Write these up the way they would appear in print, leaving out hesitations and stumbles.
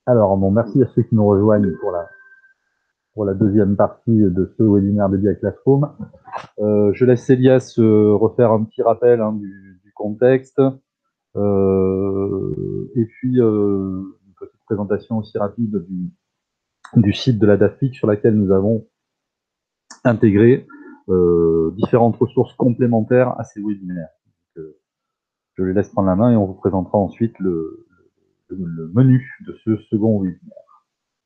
Alors, bon, merci à ceux qui nous rejoignent pour la deuxième partie de ce webinaire dédié à Classroom. Je laisse Elias refaire un petit rappel du contexte. Et puis, une petite présentation aussi rapide du site de la DAFIC sur laquelle nous avons intégré différentes ressources complémentaires à ces webinaires. Donc, je les laisse prendre la main et on vous présentera ensuite le menu de ce second webinaire.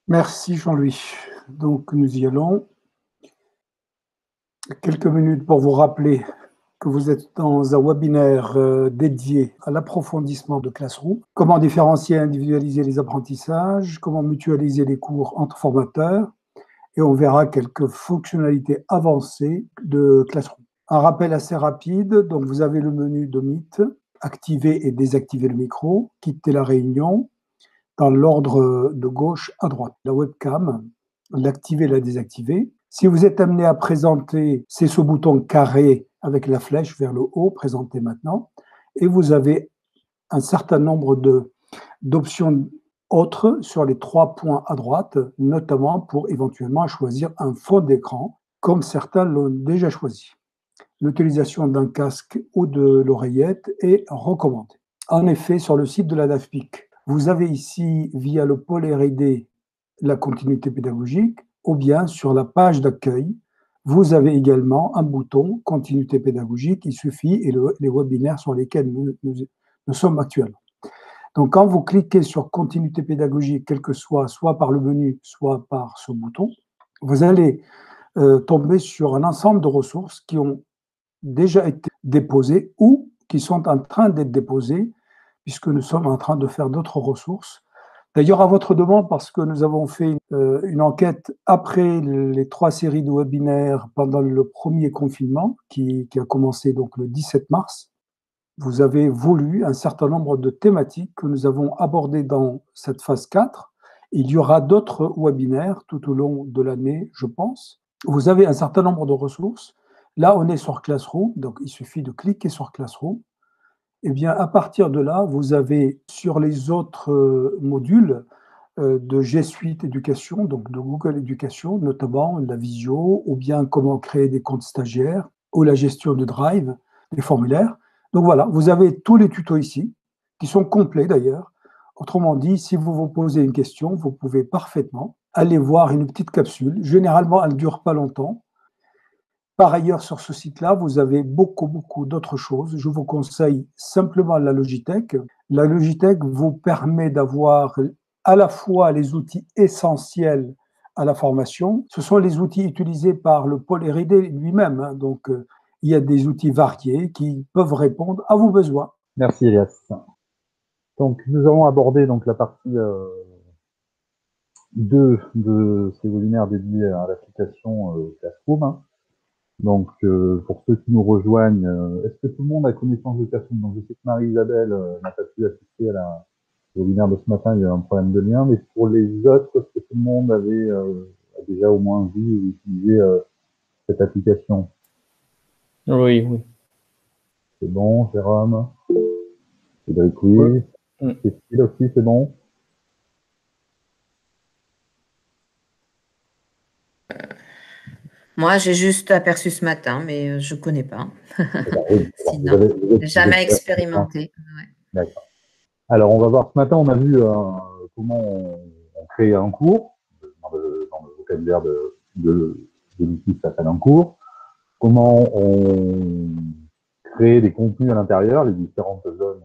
Merci Jean-Louis. Donc nous y allons. Quelques minutes pour vous rappeler que vous êtes dans un webinaire dédié à l'approfondissement de Classroom. Comment différencier et individualiser les apprentissages, comment mutualiser les cours entre formateurs, et on verra quelques fonctionnalités avancées de Classroom. Un rappel assez rapide, donc vous avez le menu de Meet, activer et désactiver le micro, quitter la réunion, dans l'ordre de gauche à droite. La webcam, l'activer, la désactiver. Si vous êtes amené à présenter, c'est ce bouton carré avec la flèche vers le haut, présenter maintenant. Et vous avez un certain nombre d'options autres sur les 3 points à droite, notamment pour éventuellement choisir un fond d'écran, comme certains l'ont déjà choisi. L'utilisation d'un casque ou de l'oreillette est recommandée. En effet, sur le site de la DAFPIC, vous avez ici, via le pôle R&D, la continuité pédagogique, ou bien sur la page d'accueil, vous avez également un bouton continuité pédagogique, il suffit, et les webinaires sur lesquels nous sommes actuellement. Donc, quand vous cliquez sur continuité pédagogique, quel que soit par le menu, soit par ce bouton, vous allez tomber sur un ensemble de ressources qui ont déjà été déposées ou qui sont en train d'être déposées, puisque nous sommes en train de faire d'autres ressources. D'ailleurs, à votre demande, parce que nous avons fait une enquête après les 3 séries de webinaires pendant le premier confinement, qui a commencé donc le 17 mars, vous avez voulu un certain nombre de thématiques que nous avons abordées dans cette phase 4. Il y aura d'autres webinaires tout au long de l'année, je pense. Vous avez un certain nombre de ressources. Là, on est sur Classroom, donc il suffit de cliquer sur Classroom. Eh bien, à partir de là, vous avez sur les autres modules de G Suite Éducation, donc de Google Éducation, notamment la visio, ou bien comment créer des comptes stagiaires, ou la gestion de Drive, des formulaires. Donc voilà, vous avez tous les tutos ici, qui sont complets d'ailleurs. Autrement dit, si vous vous posez une question, vous pouvez parfaitement aller voir une petite capsule. Généralement, elle ne dure pas longtemps. Par ailleurs, sur ce site-là, vous avez beaucoup d'autres choses. Je vous conseille simplement la Logitech. La Logitech vous permet d'avoir à la fois les outils essentiels à la formation. Ce sont les outils utilisés par le pôle R&D lui-même. Donc, il y a des outils variés qui peuvent répondre à vos besoins. Merci Elias. Donc, nous avons abordé donc, la partie 2 de ces webinaires dédiés à l'application Classroom. Donc, pour ceux qui nous rejoignent, est-ce que tout le monde a connaissance de Classroom? Donc, je sais que Marie-Isabelle n'a pas pu assister à au webinaire de ce matin, il y a eu un problème de lien, mais pour les autres, est-ce que tout le monde a déjà au moins vu ou utilisé cette application? Oui. C'est bon, Jérôme? Cédric, oui. Cécile aussi, c'est bon? Moi, j'ai juste aperçu ce matin, mais je ne connais pas. Oui, sinon, jamais expérimenté. Ouais. D'accord. Alors, on va voir ce matin, on a vu comment on crée un cours, dans le vocabulaire de l'outil, ça s'appelle un cours, comment on crée des contenus à l'intérieur, les différentes zones,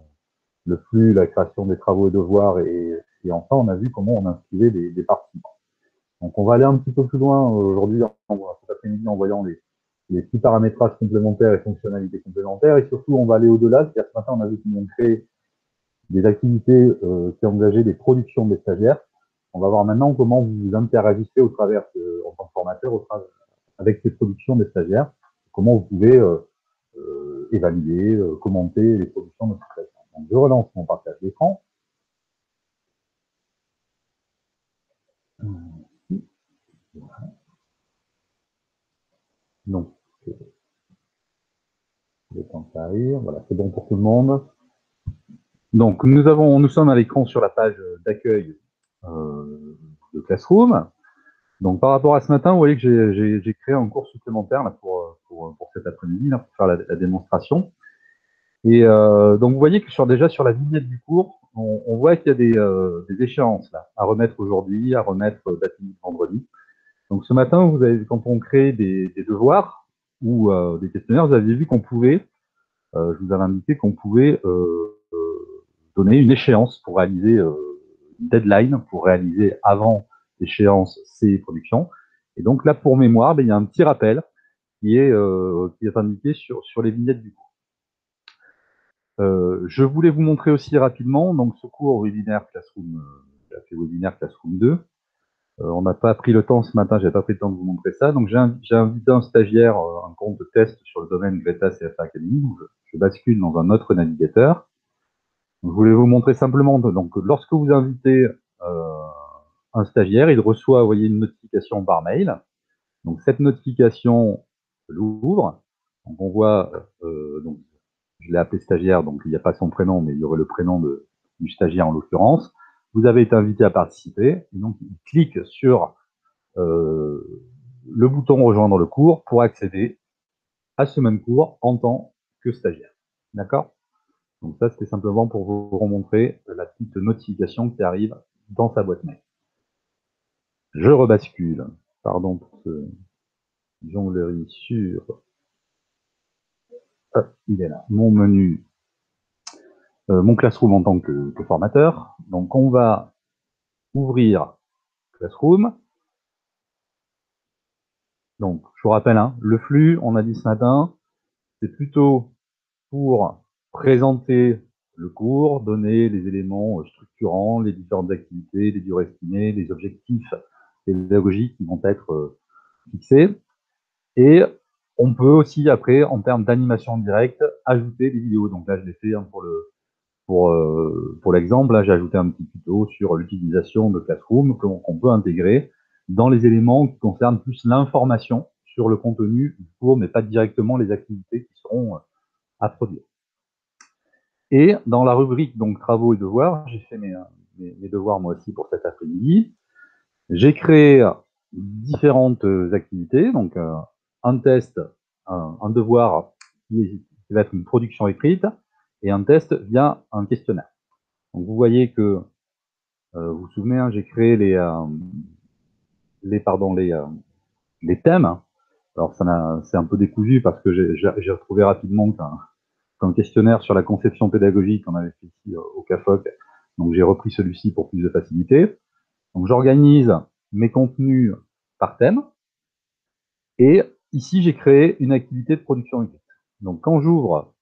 le flux, la création des travaux et devoirs, et enfin, on a vu comment on inscrivait des participants. Donc, on va aller un petit peu plus loin aujourd'hui, cet après-midi, en voyant les petits paramétrages complémentaires et fonctionnalités complémentaires, et surtout, on va aller au-delà. C'est-à-dire que ce matin, on a vu comment on crée des activités qui engageaient des productions des stagiaires. On va voir maintenant comment vous interagissez au travers, en tant que formateur, avec ces productions des stagiaires, comment vous pouvez évaluer, commenter les productions de ces stagiaires. Donc, je relance mon partage d'écran. Donc, le temps que ça arrive, voilà, c'est bon pour tout le monde. Donc, nous sommes à l'écran sur la page d'accueil de Classroom. Donc, par rapport à ce matin, vous voyez que j'ai créé un cours supplémentaire là, pour cet après-midi, pour faire la démonstration. Et donc, vous voyez que déjà sur la vignette du cours, on voit qu'il y a des échéances là, à remettre aujourd'hui, à remettre vendredi. Donc, ce matin, quand on crée des devoirs ou des questionnaires, vous avez vu qu'on pouvait, je vous avais indiqué qu'on pouvait donner une échéance pour réaliser une deadline, pour réaliser avant l'échéance ces productions. Et donc là, pour mémoire, il y a un petit rappel qui est indiqué sur les vignettes du cours. Je voulais vous montrer aussi rapidement donc ce cours webinaire Classroom, webinaire Classroom 2. On n'a pas pris le temps ce matin, j'ai pas pris le temps de vous montrer ça. Donc j'ai invité un stagiaire, un compte de test sur le domaine Greta CFA Academy. Donc, je bascule dans un autre navigateur. Donc, je voulais vous montrer simplement, donc lorsque vous invitez un stagiaire, il reçoit, vous voyez, une notification par mail. Donc cette notification, je l'ouvre. Donc on voit, donc je l'ai appelé stagiaire, donc il n'y a pas son prénom, mais il y aurait le prénom du stagiaire en l'occurrence. Vous avez été invité à participer, et donc il clique sur le bouton rejoindre le cours pour accéder à ce même cours en tant que stagiaire. D'accord? Donc ça, c'était simplement pour vous remontrer la petite notification qui arrive dans sa boîte mail. Je rebascule, pardon pour ce jonglerie sur... il est là, mon menu, mon Classroom en tant que formateur. Donc on va ouvrir Classroom. Donc je vous rappelle, hein, le flux, on a dit ce matin, c'est plutôt pour présenter le cours, donner les éléments structurants, les différentes activités, les durées estimées, les objectifs pédagogiques qui vont être fixés. Et on peut aussi, après, en termes d'animation en direct, ajouter des vidéos. Donc là, je l'ai fait hein, pour l'exemple. Là, j'ai ajouté un petit tuto sur l'utilisation de Classroom qu'on peut intégrer dans les éléments qui concernent plus l'information sur le contenu du cours, mais pas directement les activités qui seront à produire. Et dans la rubrique donc travaux et devoirs, j'ai fait mes devoirs moi aussi pour cet après-midi. J'ai créé différentes activités, donc un test, un devoir qui va être une production écrite, et un test via un questionnaire. Donc vous voyez que, vous vous souvenez, hein, j'ai créé les thèmes. Alors c'est un peu décousu parce que j'ai retrouvé rapidement qu'un questionnaire sur la conception pédagogique qu'on avait fait ici au CAFOC. Donc j'ai repris celui-ci pour plus de facilité. Donc j'organise mes contenus par thème. Et ici, j'ai créé une activité de production écrite. Donc quand j'ouvre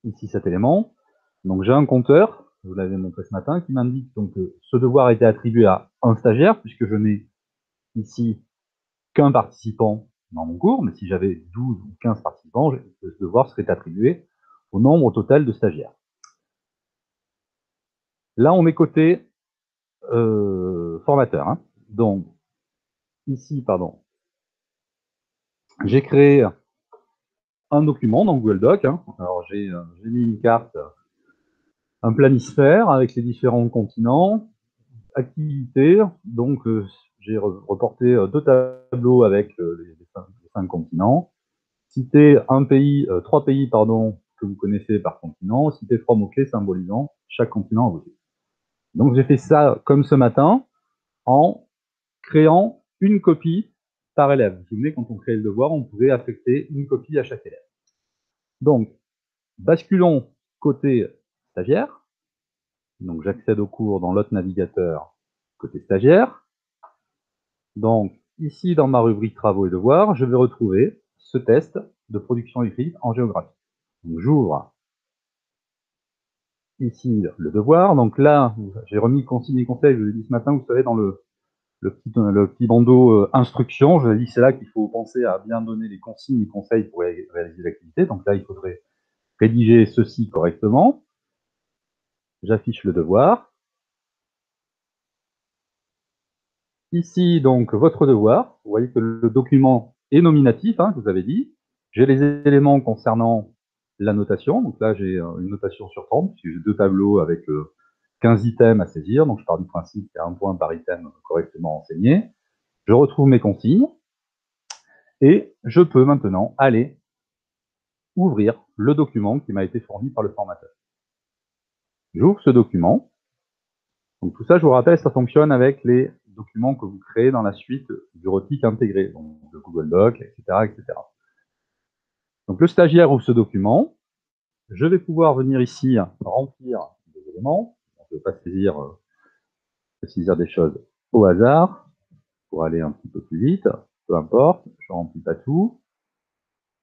ici cet élément, donc j'ai un compteur, je vous l'avais montré ce matin, qui m'indique donc que ce devoir a été attribué à un stagiaire, puisque je n'ai ici qu'un participant dans mon cours, mais si j'avais 12 ou 15 participants, ce devoir serait attribué au nombre total de stagiaires. Là, on est côté formateur. Hein. Donc, ici, pardon, j'ai créé un document dans Google Doc. Hein. Alors, j'ai mis une carte, un planisphère avec les différents continents, activités. Donc, j'ai reporté 2 tableaux avec les 5 continents. Citer 3 pays, pardon, que vous connaissez par continent. Citer 3 mots-clés symbolisant chaque continent à vos yeux. Donc, j'ai fait ça comme ce matin en créant une copie par élève. Vous vous souvenez, quand on créait le devoir, on pouvait affecter une copie à chaque élève. Donc, basculons côté stagiaire. Donc, j'accède au cours dans l'autre navigateur côté stagiaire. Donc, ici, dans ma rubrique travaux et devoirs, je vais retrouver ce test de production écrite en géographie. Donc, j'ouvre ici le devoir. Donc là, j'ai remis consignes et conseils. Je vous ai dit ce matin, vous savez, dans le petit bandeau instruction, je vous ai dit c'est là qu'il faut penser à bien donner les consignes et conseils pour réaliser l'activité. Donc là, il faudrait rédiger ceci correctement. J'affiche le devoir. Ici, donc, votre devoir. Vous voyez que le document est nominatif, hein, je vous avais dit. J'ai les éléments concernant la notation. Donc là, j'ai une notation sur 30, puisque j'ai 2 tableaux avec 15 items à saisir, donc je pars du principe qu'il y a un point par item correctement enseigné. Je retrouve mes consignes et je peux maintenant aller ouvrir le document qui m'a été fourni par le formateur. J'ouvre ce document. Donc tout ça, je vous rappelle, ça fonctionne avec les documents que vous créez dans la suite bureautique intégrée, donc le Google Doc, etc., etc. Donc le stagiaire ouvre ce document. Je vais pouvoir venir ici remplir des éléments. Je ne vais pas saisir des choses au hasard pour aller un petit peu plus vite. Peu importe, je ne remplis pas tout.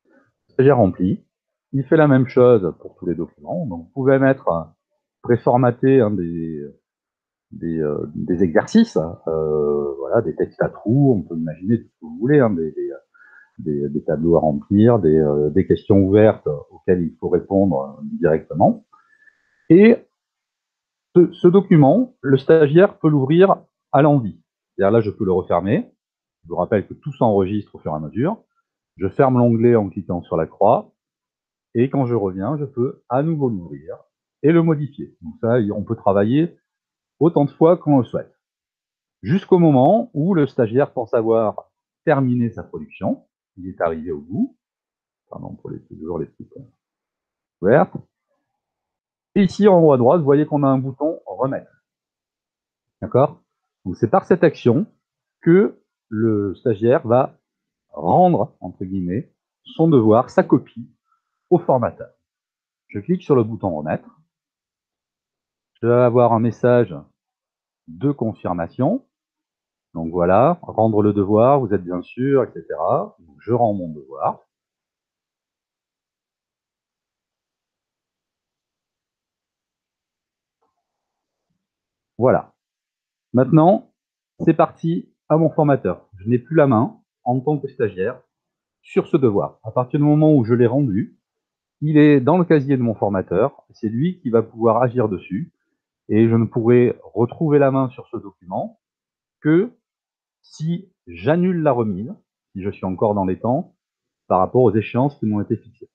Le stagiaire remplit. Il fait la même chose pour tous les documents. Donc vous pouvez mettre préformaté des exercices, voilà, des textes à trous, on peut imaginer tout ce que vous voulez, des tableaux à remplir, des questions ouvertes auxquelles il faut répondre directement. Et ce document, le stagiaire peut l'ouvrir à l'envie. C'est-à-dire là, je peux le refermer. Je vous rappelle que tout s'enregistre au fur et à mesure. Je ferme l'onglet en cliquant sur la croix. Et quand je reviens, je peux à nouveau l'ouvrir et le modifier. Donc ça, on peut travailler autant de fois qu'on le souhaite. Jusqu'au moment où le stagiaire pense avoir terminé sa production. Il est arrivé au bout. Pardon pour toujours les petites ouvertes. Et ici, en haut à droite, vous voyez qu'on a un bouton « Remettre ». D'accord? Donc c'est par cette action que le stagiaire va rendre, entre guillemets, son devoir, sa copie, au formateur. Je clique sur le bouton « Remettre ». Je vais avoir un message de confirmation. Donc voilà, rendre le devoir, vous êtes bien sûr, etc. Donc je rends mon devoir. Voilà. Maintenant, c'est parti à mon formateur. Je n'ai plus la main, en tant que stagiaire, sur ce devoir. À partir du moment où je l'ai rendu, il est dans le casier de mon formateur, c'est lui qui va pouvoir agir dessus, et je ne pourrai retrouver la main sur ce document que si j'annule la remise, si je suis encore dans les temps, par rapport aux échéances qui m'ont été fixées.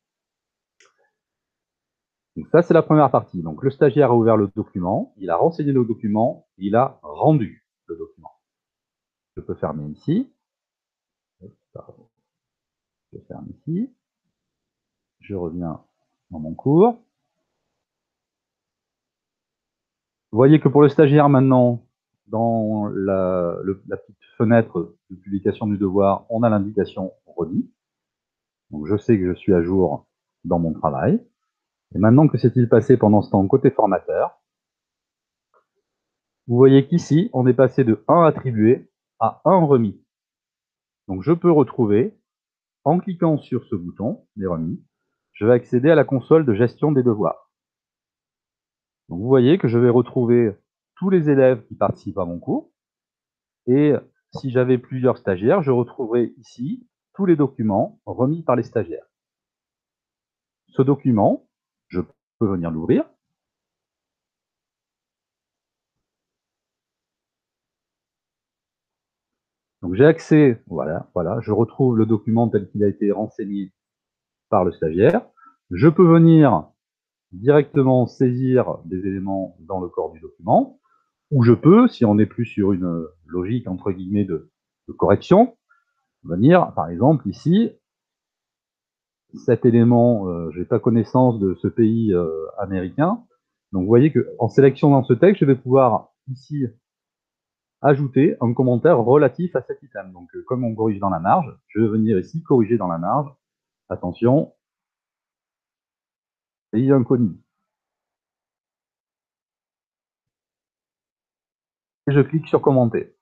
Donc ça, c'est la première partie. Donc le stagiaire a ouvert le document, il a renseigné le document, il a rendu le document. Je peux fermer ici. Je ferme ici. Je reviens dans mon cours. Vous voyez que pour le stagiaire maintenant, dans la petite fenêtre de publication du devoir, on a l'indication remis. Donc je sais que je suis à jour dans mon travail. Et maintenant, que s'est-il passé pendant ce temps côté formateur? Vous voyez qu'ici, on est passé de 1 attribué à 1 remis. Donc je peux retrouver, en cliquant sur ce bouton, les remis, je vais accéder à la console de gestion des devoirs. Donc vous voyez que je vais retrouver tous les élèves qui participent à mon cours. Et si j'avais plusieurs stagiaires, je retrouverai ici tous les documents remis par les stagiaires. Ce document, je peux venir l'ouvrir. Donc j'ai accès, voilà, je retrouve le document tel qu'il a été renseigné par le stagiaire. Je peux venir directement saisir des éléments dans le corps du document, ou je peux, si on n'est plus sur une logique entre guillemets de correction, venir, par exemple, ici, cet élément, je n'ai pas connaissance de ce pays américain. Donc vous voyez qu'en sélection dans ce texte, je vais pouvoir ici ajouter un commentaire relatif à cet item. Donc comme on corrige dans la marge, je vais venir ici corriger dans la marge. Attention, pays inconnu. Et je clique sur commenter.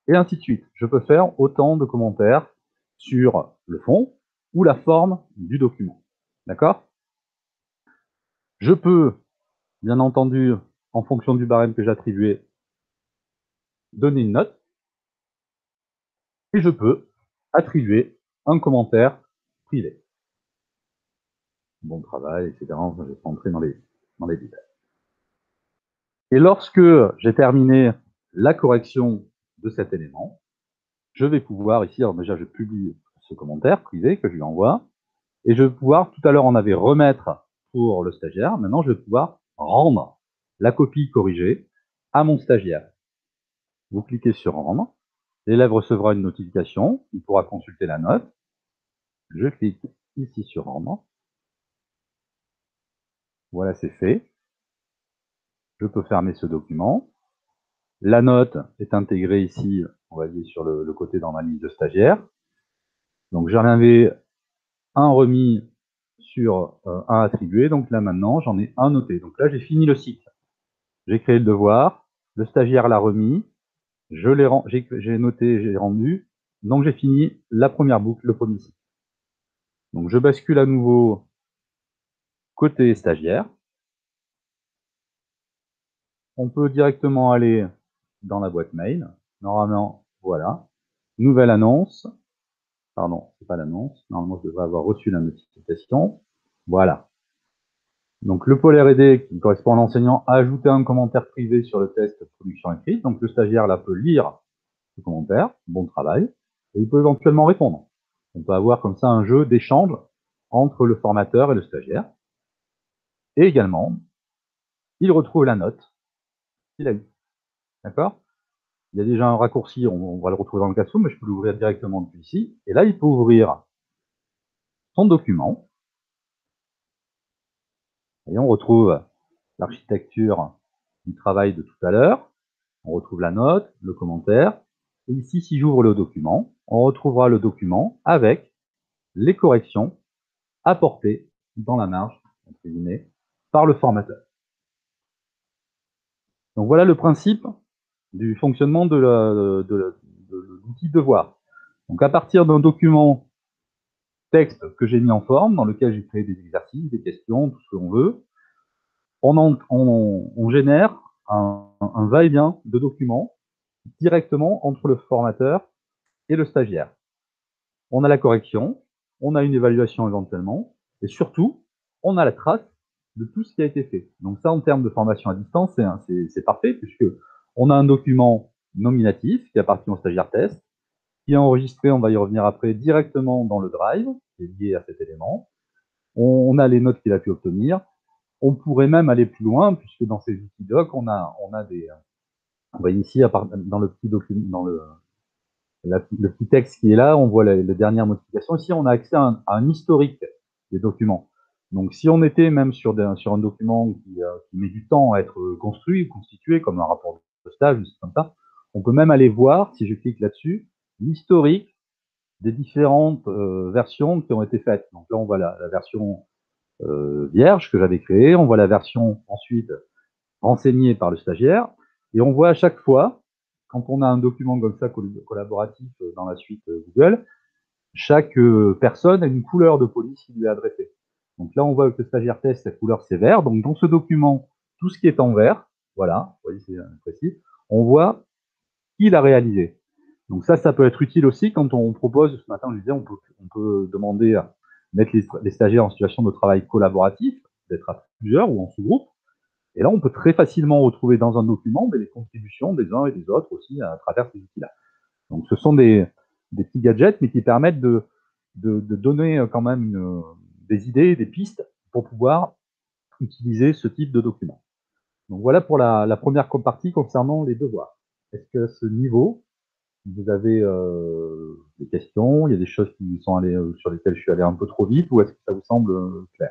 Et ainsi de suite. Je peux faire autant de commentaires sur le fond ou la forme du document. D'accord? Je peux, bien entendu, en fonction du barème que j'ai attribué, donner une note. Et je peux attribuer un commentaire privé. Bon travail, etc. Je vais pas entrer dans les détails. Et lorsque j'ai terminé la correction de cet élément, je vais pouvoir ici, alors déjà je publie ce commentaire privé que je lui envoie, et je vais pouvoir, tout à l'heure on avait remettre pour le stagiaire, maintenant je vais pouvoir rendre la copie corrigée à mon stagiaire. Vous cliquez sur Rendre. L'élève recevra une notification. Il pourra consulter la note. Je clique ici sur Rendre. Voilà, c'est fait. Je peux fermer ce document. La note est intégrée ici, on va dire sur le côté dans ma liste de stagiaires. Donc j'en avais un remis sur un attribué. Donc là maintenant, j'en ai un noté. Donc là, j'ai fini le cycle. J'ai créé le devoir. Le stagiaire l'a remis. J'ai noté, j'ai rendu. Donc j'ai fini la première boucle, le premier cycle. Donc je bascule à nouveau côté stagiaire. On peut directement aller dans la boîte mail. Normalement, voilà. Nouvelle annonce. Pardon, c'est pas l'annonce. Normalement, je devrais avoir reçu la notification. Voilà. Donc le pôle R&D qui correspond à l'enseignant a ajouté un commentaire privé sur le test production écrite. Donc le stagiaire là peut lire ce commentaire, bon travail, et il peut éventuellement répondre. On peut avoir comme ça un jeu d'échange entre le formateur et le stagiaire. Et également, il retrouve la note qu'il a eue. D'accord? Il y a déjà un raccourci, on va le retrouver dans le Classroom, mais je peux l'ouvrir directement depuis ici. Et là, il peut ouvrir son document. Et on retrouve l'architecture du travail de tout à l'heure. On retrouve la note, le commentaire. Et ici, si j'ouvre le document, on retrouvera le document avec les corrections apportées dans la marge, entre guillemets, par le formateur. Donc voilà le principe du fonctionnement de l'outil devoir. Donc à partir d'un document texte que j'ai mis en forme, dans lequel j'ai créé des exercices, des questions, tout ce que l'on veut, on génère un va-et-vient de documents directement entre le formateur et le stagiaire. On a la correction, on a une évaluation éventuellement, et surtout, on a la trace de tout ce qui a été fait. Donc ça, en termes de formation à distance, c'est parfait, puisque on a un document nominatif qui appartient au stagiaire test, qui est enregistré, on va y revenir après, directement dans le drive, qui est lié à cet élément. On a les notes qu'il a pu obtenir. On pourrait même aller plus loin, puisque dans ces outils doc, on a des... On va ici, dans le petit document, dans le petit texte qui est là, on voit les dernières modifications. Ici, on a accès à un historique des documents. Donc, si on était même sur un document qui met du temps à être construit ou constitué, comme un rapport de stage, ou comme ça, on peut même aller voir, si je clique là-dessus, l'historique des différentes versions qui ont été faites. Donc là, on voit la version vierge que j'avais créée, on voit la version ensuite renseignée par le stagiaire, et on voit à chaque fois, quand on a un document comme ça collaboratif dans la suite Google, chaque personne a une couleur de police qui lui est adressée. Donc là, on voit que le stagiaire test, la couleur c'est vert. Donc dans ce document, tout ce qui est en vert, voilà, vous voyez, c'est précis, on voit qui l'a réalisé. Donc ça peut être utile aussi quand on propose, ce matin je disais, on peut demander à mettre les stagiaires en situation de travail collaboratif, d'être à plusieurs ou en sous-groupe. Et là, on peut très facilement retrouver dans un document les contributions des uns et des autres aussi à travers ces outils-là. Donc ce sont des petits gadgets, mais qui permettent de donner quand même des idées, des pistes pour pouvoir utiliser ce type de document. Donc voilà pour la première partie concernant les devoirs. Est-ce qu'à ce niveau, vous avez des questions? Il y a des choses qui sont allées, sur lesquelles je suis allé un peu trop vite, ou est-ce que ça vous semble clair?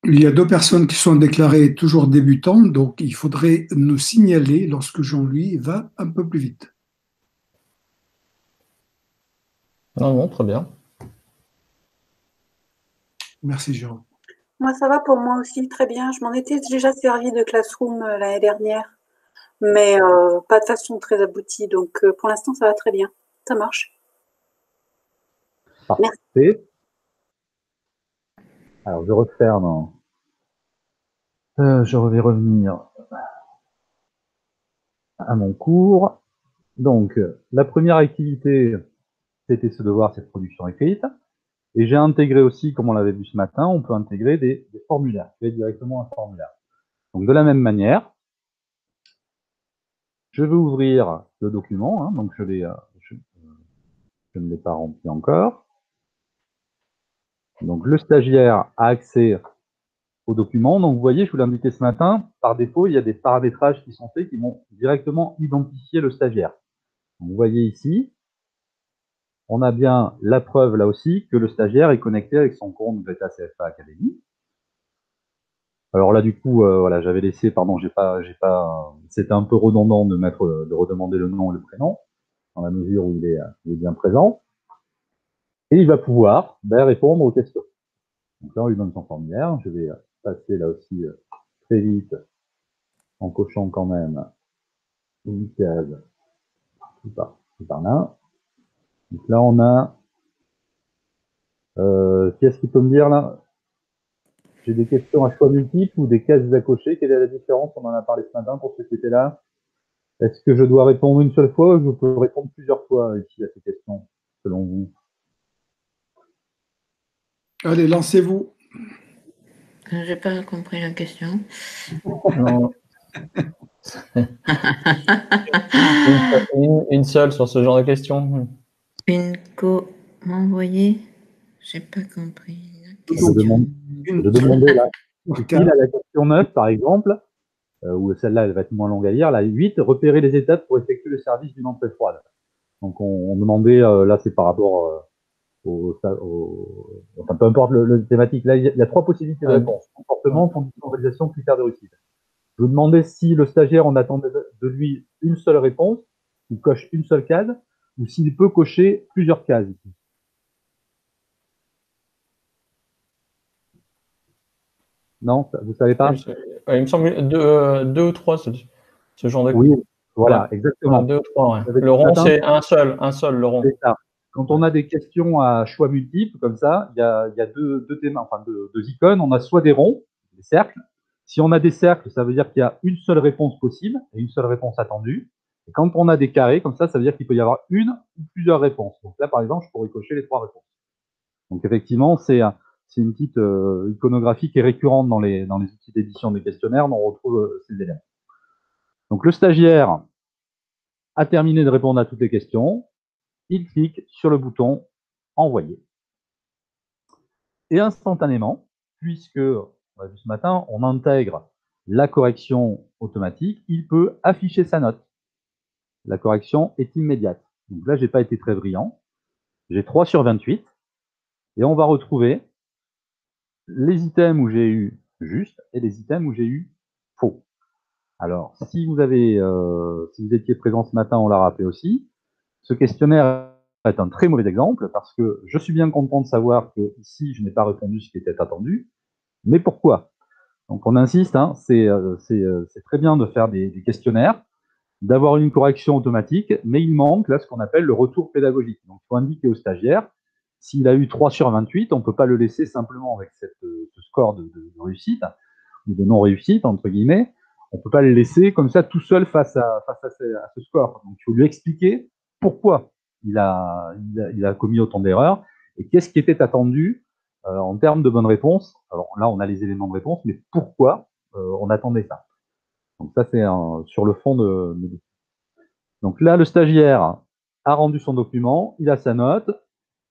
Il y a deux personnes qui sont déclarées toujours débutantes, donc il faudrait nous signaler lorsque Jean-Louis va un peu plus vite. Non, non, très bien. Merci, Jérôme. Moi, ça va pour moi aussi, très bien. Je m'en étais déjà servi de Classroom l'année dernière, mais pas de façon très aboutie. Donc, pour l'instant, ça va très bien. Ça marche. Parfait. Merci. Alors, je referme. Je vais revenir à mon cours. Donc, la première activité, c'était ce devoir, cette production écrite. Et j'ai intégré aussi, comme on l'avait vu ce matin, on peut intégrer des formulaires, créer directement un formulaire. Donc, de la même manière, je vais ouvrir le document. Hein, donc, je ne l'ai pas rempli encore. Donc, le stagiaire a accès aux documents. Donc, vous voyez, je vous l'ai indiqué ce matin, par défaut, il y a des paramétrages qui sont faits qui vont directement identifier le stagiaire. Donc, vous voyez ici, on a bien la preuve là aussi que le stagiaire est connecté avec son compte Greta CFA Academy. Alors là, du coup, voilà, j'avais laissé, pardon, c'était un peu redondant de redemander le nom et le prénom, dans la mesure où il est bien présent. Et il va pouvoir répondre aux questions. Donc là, on lui donne son formulaire. Je vais passer là aussi très vite en cochant quand même une case par là. Donc là, on a... qui est-ce qui peut me dire là? J'ai des questions à choix multiples ou des cases à cocher. Quelle est la différence? On en a parlé ce matin pour ceux qui étaient là. Est-ce que je dois répondre une seule fois ou je peux répondre plusieurs fois ici à ces questions, selon vous? Allez, lancez-vous. J'ai pas compris la question. Non. Une seule sur ce genre de questions. Comment envoyer? J'ai pas compris la Je question. demandais là. Ok. Ici, là, la question 9, par exemple, où celle-là, elle va être moins longue à lire. La 8, repérer les étapes pour effectuer le service d'une entrée froide. Donc, on demandait, là, c'est par rapport enfin, peu importe le thématique. Là, il y a 3 possibilités de réponse. Comportement, condition, réalisation, critères de réussite. Je vous demandais si le stagiaire, on attendait de lui une seule réponse, il coche une seule case, ou s'il peut cocher plusieurs cases. Non, vous savez pas? Il me semble deux ou trois, ce genre de... Oui, voilà, Ouais. exactement. 2 ou 3, ouais. Le rond, c'est un seul, le rond. C'est ça. Quand on a des questions à choix multiples, comme ça, il y a deux thèmes, enfin deux icônes. On a soit des ronds, des cercles. Si on a des cercles, ça veut dire qu'il y a une seule réponse possible et une seule réponse attendue. Et quand on a des carrés, comme ça veut dire qu'il peut y avoir une ou plusieurs réponses. Donc là, par exemple, je pourrais cocher les 3 réponses. Donc effectivement, c'est une petite iconographie qui est récurrente dans les outils d'édition des questionnaires, dont on retrouve ces éléments. Donc le stagiaire a terminé de répondre à toutes les questions. Il clique sur le bouton envoyer. Et instantanément, puisque on a vu ce matin, on intègre la correction automatique, il peut afficher sa note. La correction est immédiate. Donc là, je n'ai pas été très brillant. J'ai 3 sur 28. Et on va retrouver les items où j'ai eu juste et les items où j'ai eu faux. Alors, si vous étiez présent ce matin, on l'a rappelé aussi, ce questionnaire est un très mauvais exemple parce que je suis bien content de savoir que ici, je n'ai pas répondu ce qui était attendu. Mais pourquoi? Donc on insiste, hein, c'est très bien de faire des questionnaires, d'avoir une correction automatique, mais il manque là ce qu'on appelle le retour pédagogique. Donc il faut indiquer au stagiaire, s'il a eu 3 sur 28, on ne peut pas le laisser simplement avec ce score de réussite, ou de non-réussite, entre guillemets, on ne peut pas le laisser comme ça tout seul face à ce score. Donc il faut lui expliquer pourquoi il a commis autant d'erreurs et qu'est-ce qui était attendu en termes de bonnes réponses. Alors là, on a les éléments de réponse, mais pourquoi on attendait ça? Donc ça, c'est sur le fond de... Donc là, le stagiaire a rendu son document, il a sa note,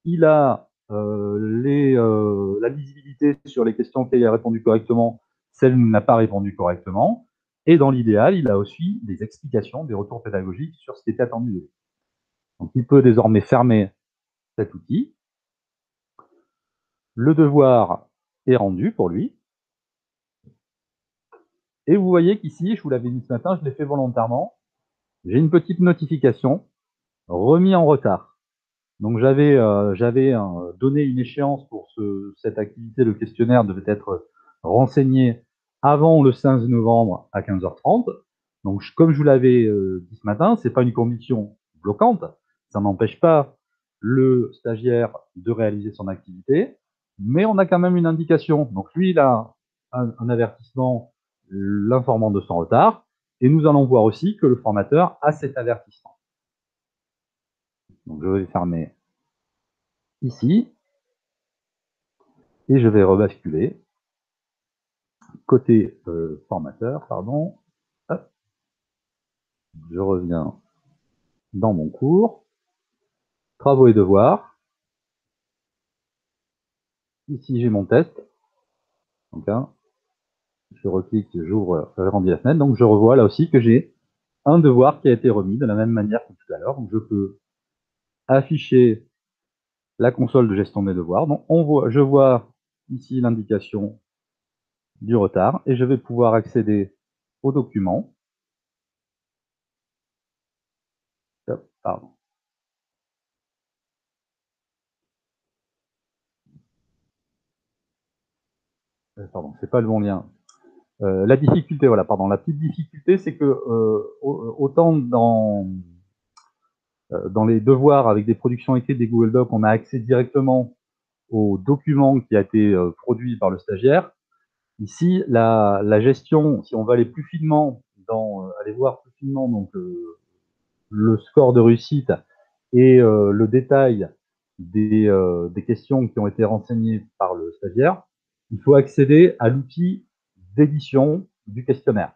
il a la visibilité sur les questions auxquelles il a répondu correctement, celle où il n'a pas répondu correctement, et dans l'idéal, il a aussi des explications, des retours pédagogiques sur ce qui était attendu de lui. Donc il peut désormais fermer cet outil. Le devoir est rendu pour lui. Et vous voyez qu'ici, je vous l'avais dit ce matin, je l'ai fait volontairement, j'ai une petite notification, remis en retard. Donc j'avais donné une échéance pour cette activité, le questionnaire devait être renseigné avant le 15 novembre à 15h30. Donc comme je vous l'avais dit ce matin, c'est pas une condition bloquante, ça n'empêche pas le stagiaire de réaliser son activité, mais on a quand même une indication. Donc lui, il a un avertissement l'informant de son retard, et nous allons voir aussi que le formateur a cet avertissement. Donc je vais fermer ici, et je vais rebasculer côté formateur, pardon. Hop. Je reviens dans mon cours, travaux et devoirs. Ici, j'ai mon test. Donc là, je reclique, j'ouvre, j'agrandis la fenêtre. Donc je revois là aussi que j'ai un devoir qui a été remis de la même manière que tout à l'heure. Donc je peux afficher la console de gestion des devoirs. Donc je vois ici l'indication du retard et je vais pouvoir accéder au document. Pardon. Pardon, c'est pas le bon lien. La difficulté, voilà, pardon. La petite difficulté, c'est que autant dans les devoirs avec des productions écrites des Google Docs, on a accès directement au document qui a été produit par le stagiaire. Ici, la gestion, si on va aller plus finement, aller voir plus finement donc, le score de réussite et le détail des questions qui ont été renseignées par le stagiaire, il faut accéder à l'outil d'édition du questionnaire.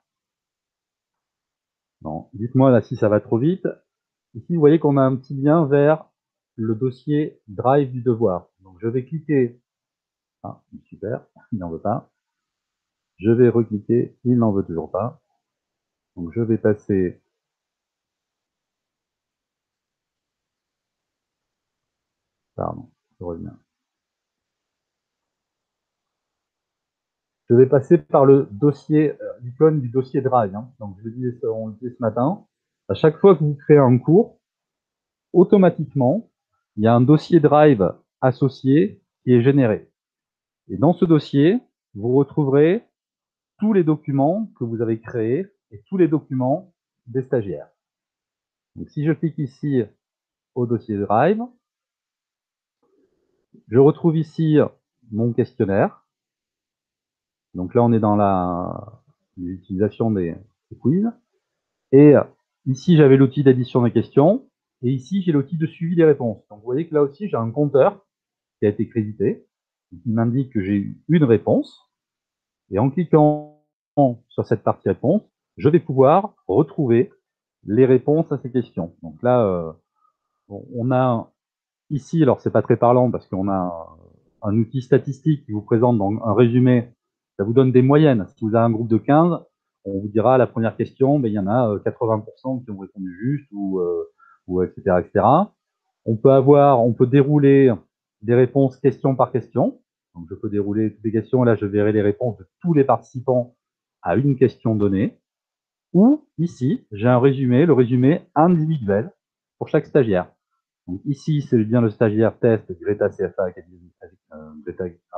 Dites-moi là si ça va trop vite. Ici, vous voyez qu'on a un petit lien vers le dossier Drive du devoir. Donc, je vais cliquer. Ah, super, il n'en veut pas. Je vais recliquer, il n'en veut toujours pas. Donc, je vais passer. Pardon, je reviens. Je vais passer par le dossier, l'icône du dossier Drive. Donc, on le disait ce matin. À chaque fois que vous créez un cours, automatiquement, il y a un dossier Drive associé qui est généré. Et dans ce dossier, vous retrouverez tous les documents que vous avez créés et tous les documents des stagiaires. Donc, si je clique ici au dossier Drive, je retrouve ici mon questionnaire. Donc là, on est dans l'utilisation des quiz. Et ici, j'avais l'outil d'édition des questions. Et ici, j'ai l'outil de suivi des réponses. Donc, vous voyez que là aussi, j'ai un compteur qui a été crédité, qui m'indique que j'ai eu une réponse. Et en cliquant sur cette partie réponse, je vais pouvoir retrouver les réponses à ces questions. Donc là, on a ici, alors c'est pas très parlant parce qu'on a un outil statistique qui vous présente dans un résumé, ça vous donne des moyennes. Si vous avez un groupe de 15, on vous dira à la première question, il y en a 80% qui ont répondu juste ou etc., etc. On peut dérouler des réponses question par question. Donc je peux dérouler toutes les questions, et là je verrai les réponses de tous les participants à une question donnée. Ou ici, j'ai un résumé, le résumé individuel pour chaque stagiaire. Donc ici, c'est bien le stagiaire test Greta CFA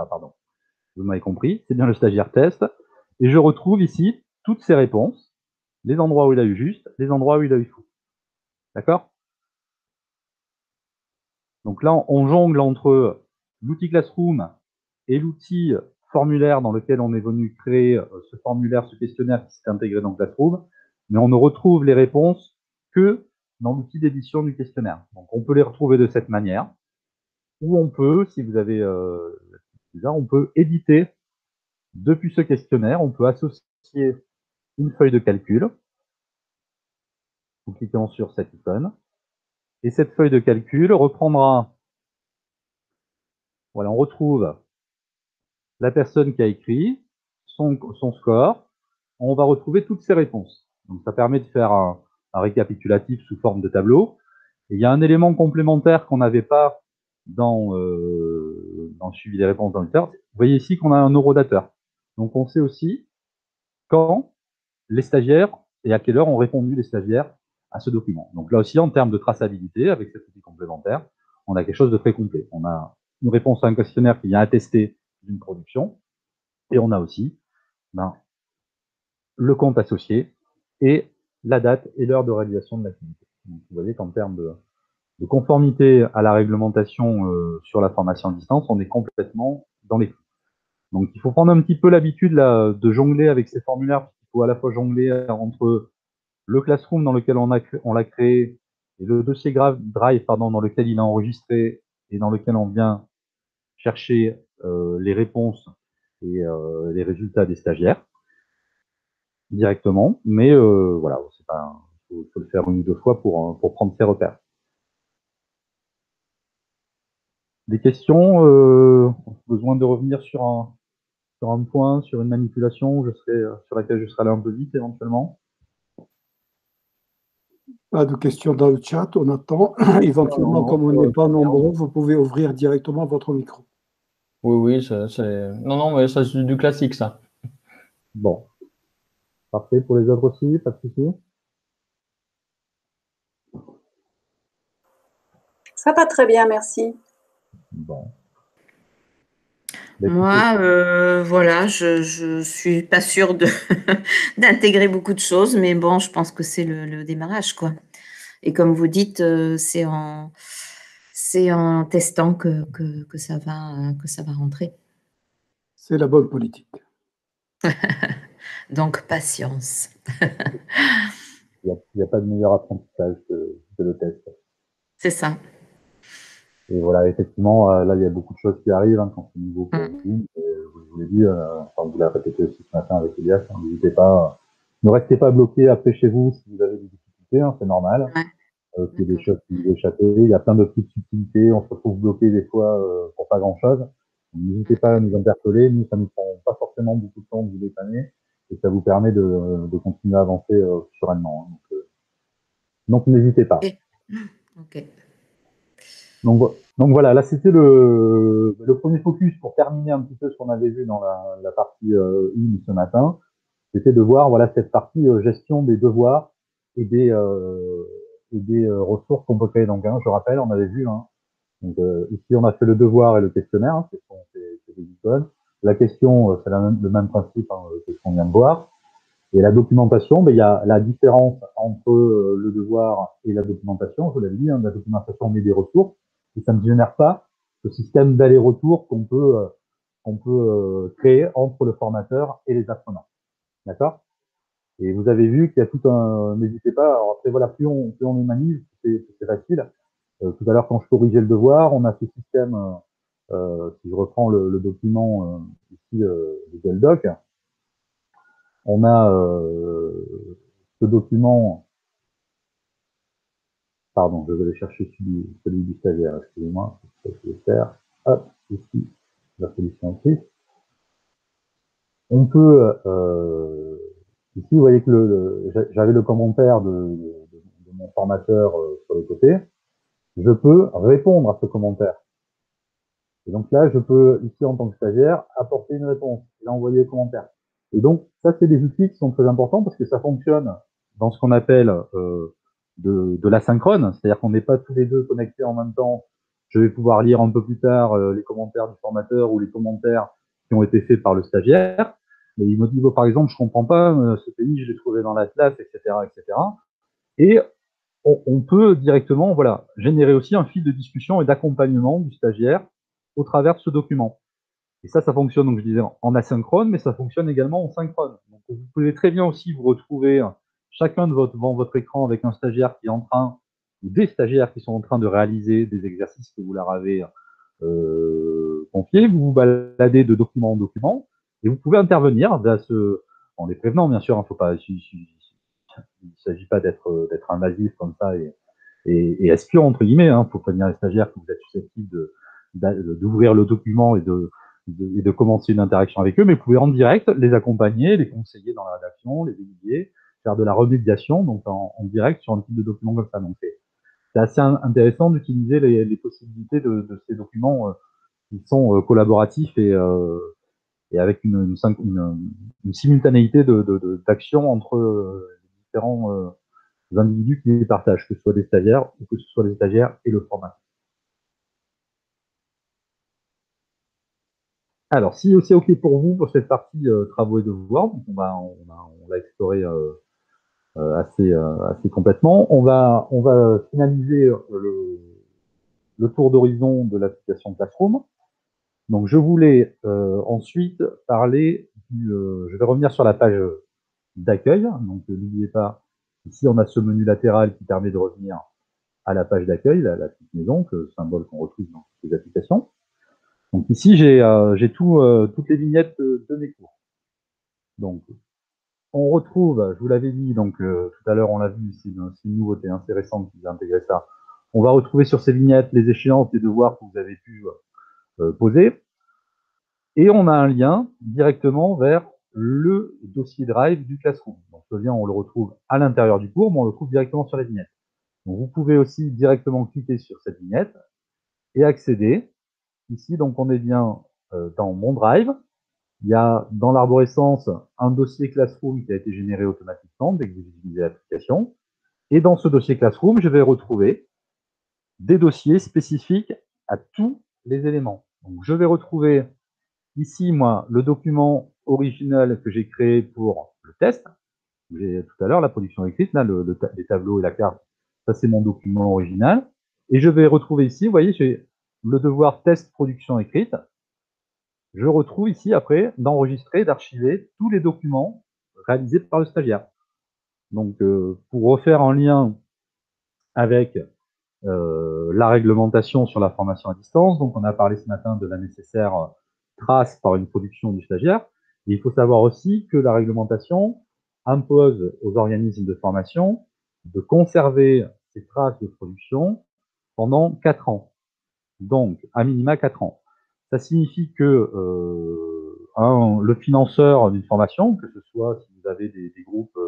pardon, vous m'avez compris, c'est bien le stagiaire test. Et je retrouve ici toutes ses réponses, les endroits où il a eu juste, les endroits où il a eu faux. D'accord? Donc là, on jongle entre l'outil Classroom et l'outil formulaire dans lequel on est venu créer ce formulaire, ce questionnaire qui s'est intégré dans Classroom, mais on ne retrouve les réponses que dans l'outil d'édition du questionnaire. Donc on peut les retrouver de cette manière, ou on peut, si vous avez on peut éditer depuis ce questionnaire, on peut associer une feuille de calcul, en cliquant sur cette icône, et cette feuille de calcul reprendra, voilà, on retrouve la personne qui a écrit, son score, on va retrouver toutes ses réponses. Donc ça permet de faire un récapitulatif sous forme de tableau. Et il y a un élément complémentaire qu'on n'avait pas dans le suivi des réponses dans le Vous voyez ici qu'on a un horodateur. Donc on sait aussi quand les stagiaires et à quelle heure ont répondu les stagiaires à ce document. Donc là aussi, en termes de traçabilité, avec cet outil complémentaire, on a quelque chose de très complet. On a une réponse à un questionnaire qui vient attester d'une production, et on a aussi le compte associé et la date et l'heure de réalisation de l'activité. Donc vous voyez qu'en termes de conformité à la réglementation sur la formation à distance, on est complètement dans les clous. Donc il faut prendre un petit peu l'habitude de jongler avec ces formulaires. Il faut à la fois jongler entre le Classroom dans lequel on l'a créé et le dossier Drive dans lequel il est enregistré et dans lequel on vient chercher les réponses et les résultats des stagiaires directement. Mais voilà, c'est pas, faut le faire une ou deux fois pour prendre ses repères. Des questions, besoin de revenir sur un point, sur une manipulation sur laquelle je serai allé un peu vite éventuellement. Pas de questions dans le chat, on attend. Éventuellement, comme on n'est pas nombreux, vous pouvez ouvrir directement votre micro. Oui, Non, non, mais ça, c'est du classique, ça. Bon. Parfait. Pour les autres aussi, pas de souci. Ça va très bien, merci. Bon. Moi, voilà, je suis pas sûre d'intégrer beaucoup de choses, mais bon, je pense que c'est le démarrage, quoi. Et comme vous dites, c'est en testant que ça va rentrer. C'est la bonne politique. Donc patience. Il n'y a pas de meilleur apprentissage que le test. C'est ça. Et voilà, effectivement, là, il y a beaucoup de choses qui arrivent quand c'est nouveau pour vous. Je vous l'ai dit, enfin, vous l'avez répété aussi ce matin avec Elias, n'hésitez pas, ne restez pas bloqué après chez vous si vous avez des difficultés, c'est normal. Ouais. Qu'il y ait des choses qui vous échappent. Il y a plein de petites subtilités, on se retrouve bloqué des fois pour pas grand-chose. N'hésitez pas à nous interpeller, nous, ça ne nous prend pas forcément beaucoup de temps de vous dépanner et ça vous permet de continuer à avancer sereinement. Donc n'hésitez pas. Ok. Donc voilà, là c'était le premier focus pour terminer un petit peu ce qu'on avait vu dans la partie 1 ce matin. C'était de voir voilà cette partie gestion des devoirs et des ressources qu'on peut créer. Donc je rappelle, on avait vu donc ici on a fait le devoir et le questionnaire, c'est des icônes. La question, c'est le même principe que ce qu'on vient de voir. Et la documentation, il y a la différence entre le devoir et la documentation. Je l'avais dit, la documentation on met des ressources et ça ne génère pas ce système d'aller-retour qu'on peut créer entre le formateur et les apprenants. D'accord? Et vous avez vu qu'il y a tout un. N'hésitez pas. Alors après voilà, plus on humanise, c'est facile. Tout à l'heure, quand je corrigeais le devoir, on a ce système. Si je reprends le document ici Google Doc, on a ce document. Pardon, je vais aller chercher celui du stagiaire. Excusez-moi, c'est ce que je vais faire. Hop, ici, la solution triste. On peut ici, vous voyez que j'avais le commentaire de mon formateur sur le côté. Je peux répondre à ce commentaire. Et donc là, je peux, ici, en tant que stagiaire, apporter une réponse et envoyer le commentaire. Et donc, ça, c'est des outils qui sont très importants parce que ça fonctionne dans ce qu'on appelle de l'asynchrone, c'est-à-dire qu'on n'est pas tous les deux connectés en même temps. Je vais pouvoir lire un peu plus tard les commentaires du formateur ou les commentaires qui ont été faits par le stagiaire. Mais il me dit, bon, par exemple, je comprends pas, ce pays, je l'ai trouvé dans l'Atlas, etc., etc. Et on peut directement voilà, générer aussi un fil de discussion et d'accompagnement du stagiaire au travers de ce document. Et ça fonctionne, donc je disais, en asynchrone, mais ça fonctionne également en synchrone. Donc vous pouvez très bien aussi vous retrouver chacun devant votre écran avec un stagiaire qui est en train, ou des stagiaires qui sont en train de réaliser des exercices que vous leur avez confiés. Vous vous baladez de document en document et vous pouvez intervenir en les prévenant, bien sûr, il ne faut pas, il s'agit pas d'être invasif comme ça et espion entre guillemets. Il faut prévenir les stagiaires que vous êtes susceptible d'ouvrir le document et de commencer une interaction avec eux, mais vous pouvez en direct les accompagner, les conseiller dans la rédaction, les aiguiller, faire de la remédiation donc en direct sur un type de document comme ça. Donc c'est assez intéressant d'utiliser les possibilités de ces documents qui sont collaboratifs et avec une simultanéité d'action entre les différents individus qui les partagent, que ce soit des stagiaires ou que ce soit les stagiaires et le format. Alors, si c'est OK pour vous pour cette partie travaux et devoirs, donc on l'a exploré assez complètement. On va finaliser le tour d'horizon de l'application Classroom. Donc, je voulais ensuite parler je vais revenir sur la page d'accueil. Donc, n'oubliez pas, ici, on a ce menu latéral qui permet de revenir à la page d'accueil, la petite maison, le symbole qu'on retrouve dans toutes les applications. Donc ici, j'ai toutes les vignettes de mes cours. Donc, on retrouve, je vous l'avais dit, donc tout à l'heure, on l'a vu, c'est une nouveauté assez récente qui a intégré ça. On va retrouver sur ces vignettes les échéances des devoirs que vous avez pu poser. Et on a un lien directement vers le dossier Drive du Classroom. Donc ce lien, on le retrouve à l'intérieur du cours, mais on le trouve directement sur la vignette. Donc vous pouvez aussi directement cliquer sur cette vignette et accéder. Ici, donc on est bien dans mon Drive. Il y a dans l'arborescence un dossier Classroom qui a été généré automatiquement dès que vous utilisez l'application. Et dans ce dossier Classroom, je vais retrouver des dossiers spécifiques à tous les éléments. Donc je vais retrouver ici, moi, le document original que j'ai créé pour le test. J'ai tout à l'heure la production écrite, là, les tableaux et la carte, ça c'est mon document original. Et je vais retrouver ici, vous voyez, j'ai le devoir test production écrite. Je retrouve ici, après, d'enregistrer, d'archiver tous les documents réalisés par le stagiaire. Donc, pour refaire un lien avec la réglementation sur la formation à distance, donc on a parlé ce matin de la nécessaire trace par une production du stagiaire. Et il faut savoir aussi que la réglementation impose aux organismes de formation de conserver ces traces de production pendant 4 ans. Donc, à minima 4 ans. Ça signifie que le financeur d'une formation, que ce soit si vous avez des groupes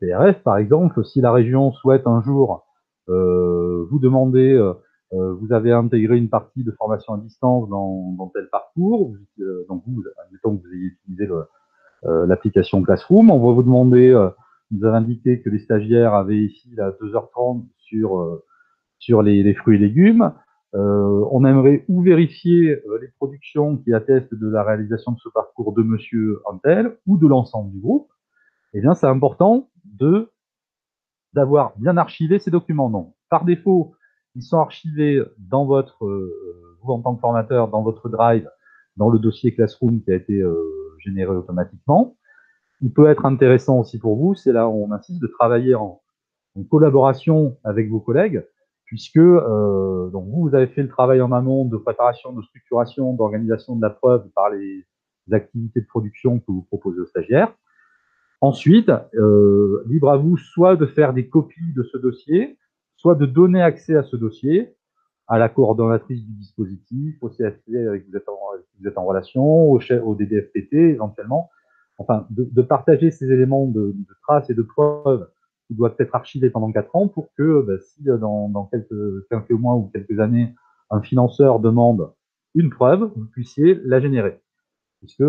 PRF par exemple, si la région souhaite un jour vous demander, vous avez intégré une partie de formation à distance dans tel parcours, donc vous, admettons que vous ayez utilisé l'application Classroom, on va vous demander, vous avez indiqué que les stagiaires avaient ici là, 2h30 sur les fruits et légumes. On aimerait ou vérifier les productions qui attestent de la réalisation de ce parcours de monsieur Antel ou de l'ensemble du groupe. Eh bien, c'est important d'avoir bien archivé ces documents. Donc, par défaut, ils sont archivés dans votre, vous en tant que formateur, dans votre Drive, dans le dossier Classroom qui a été généré automatiquement. Il peut être intéressant aussi pour vous, c'est là où on insiste, de travailler en collaboration avec vos collègues, puisque donc vous avez fait le travail en amont de préparation, de structuration, d'organisation de la preuve par les activités de production que vous proposez aux stagiaires. Ensuite, libre à vous soit de faire des copies de ce dossier, soit de donner accès à ce dossier à la coordonnatrice du dispositif, au CFC avec qui vous êtes en relation, au DDFPT éventuellement. Enfin, de partager ces éléments de traces et de preuves qui doivent être archivés pendant 4 ans pour que si dans quelques mois ou quelques années, un financeur demande une preuve, vous puissiez la générer. Puisque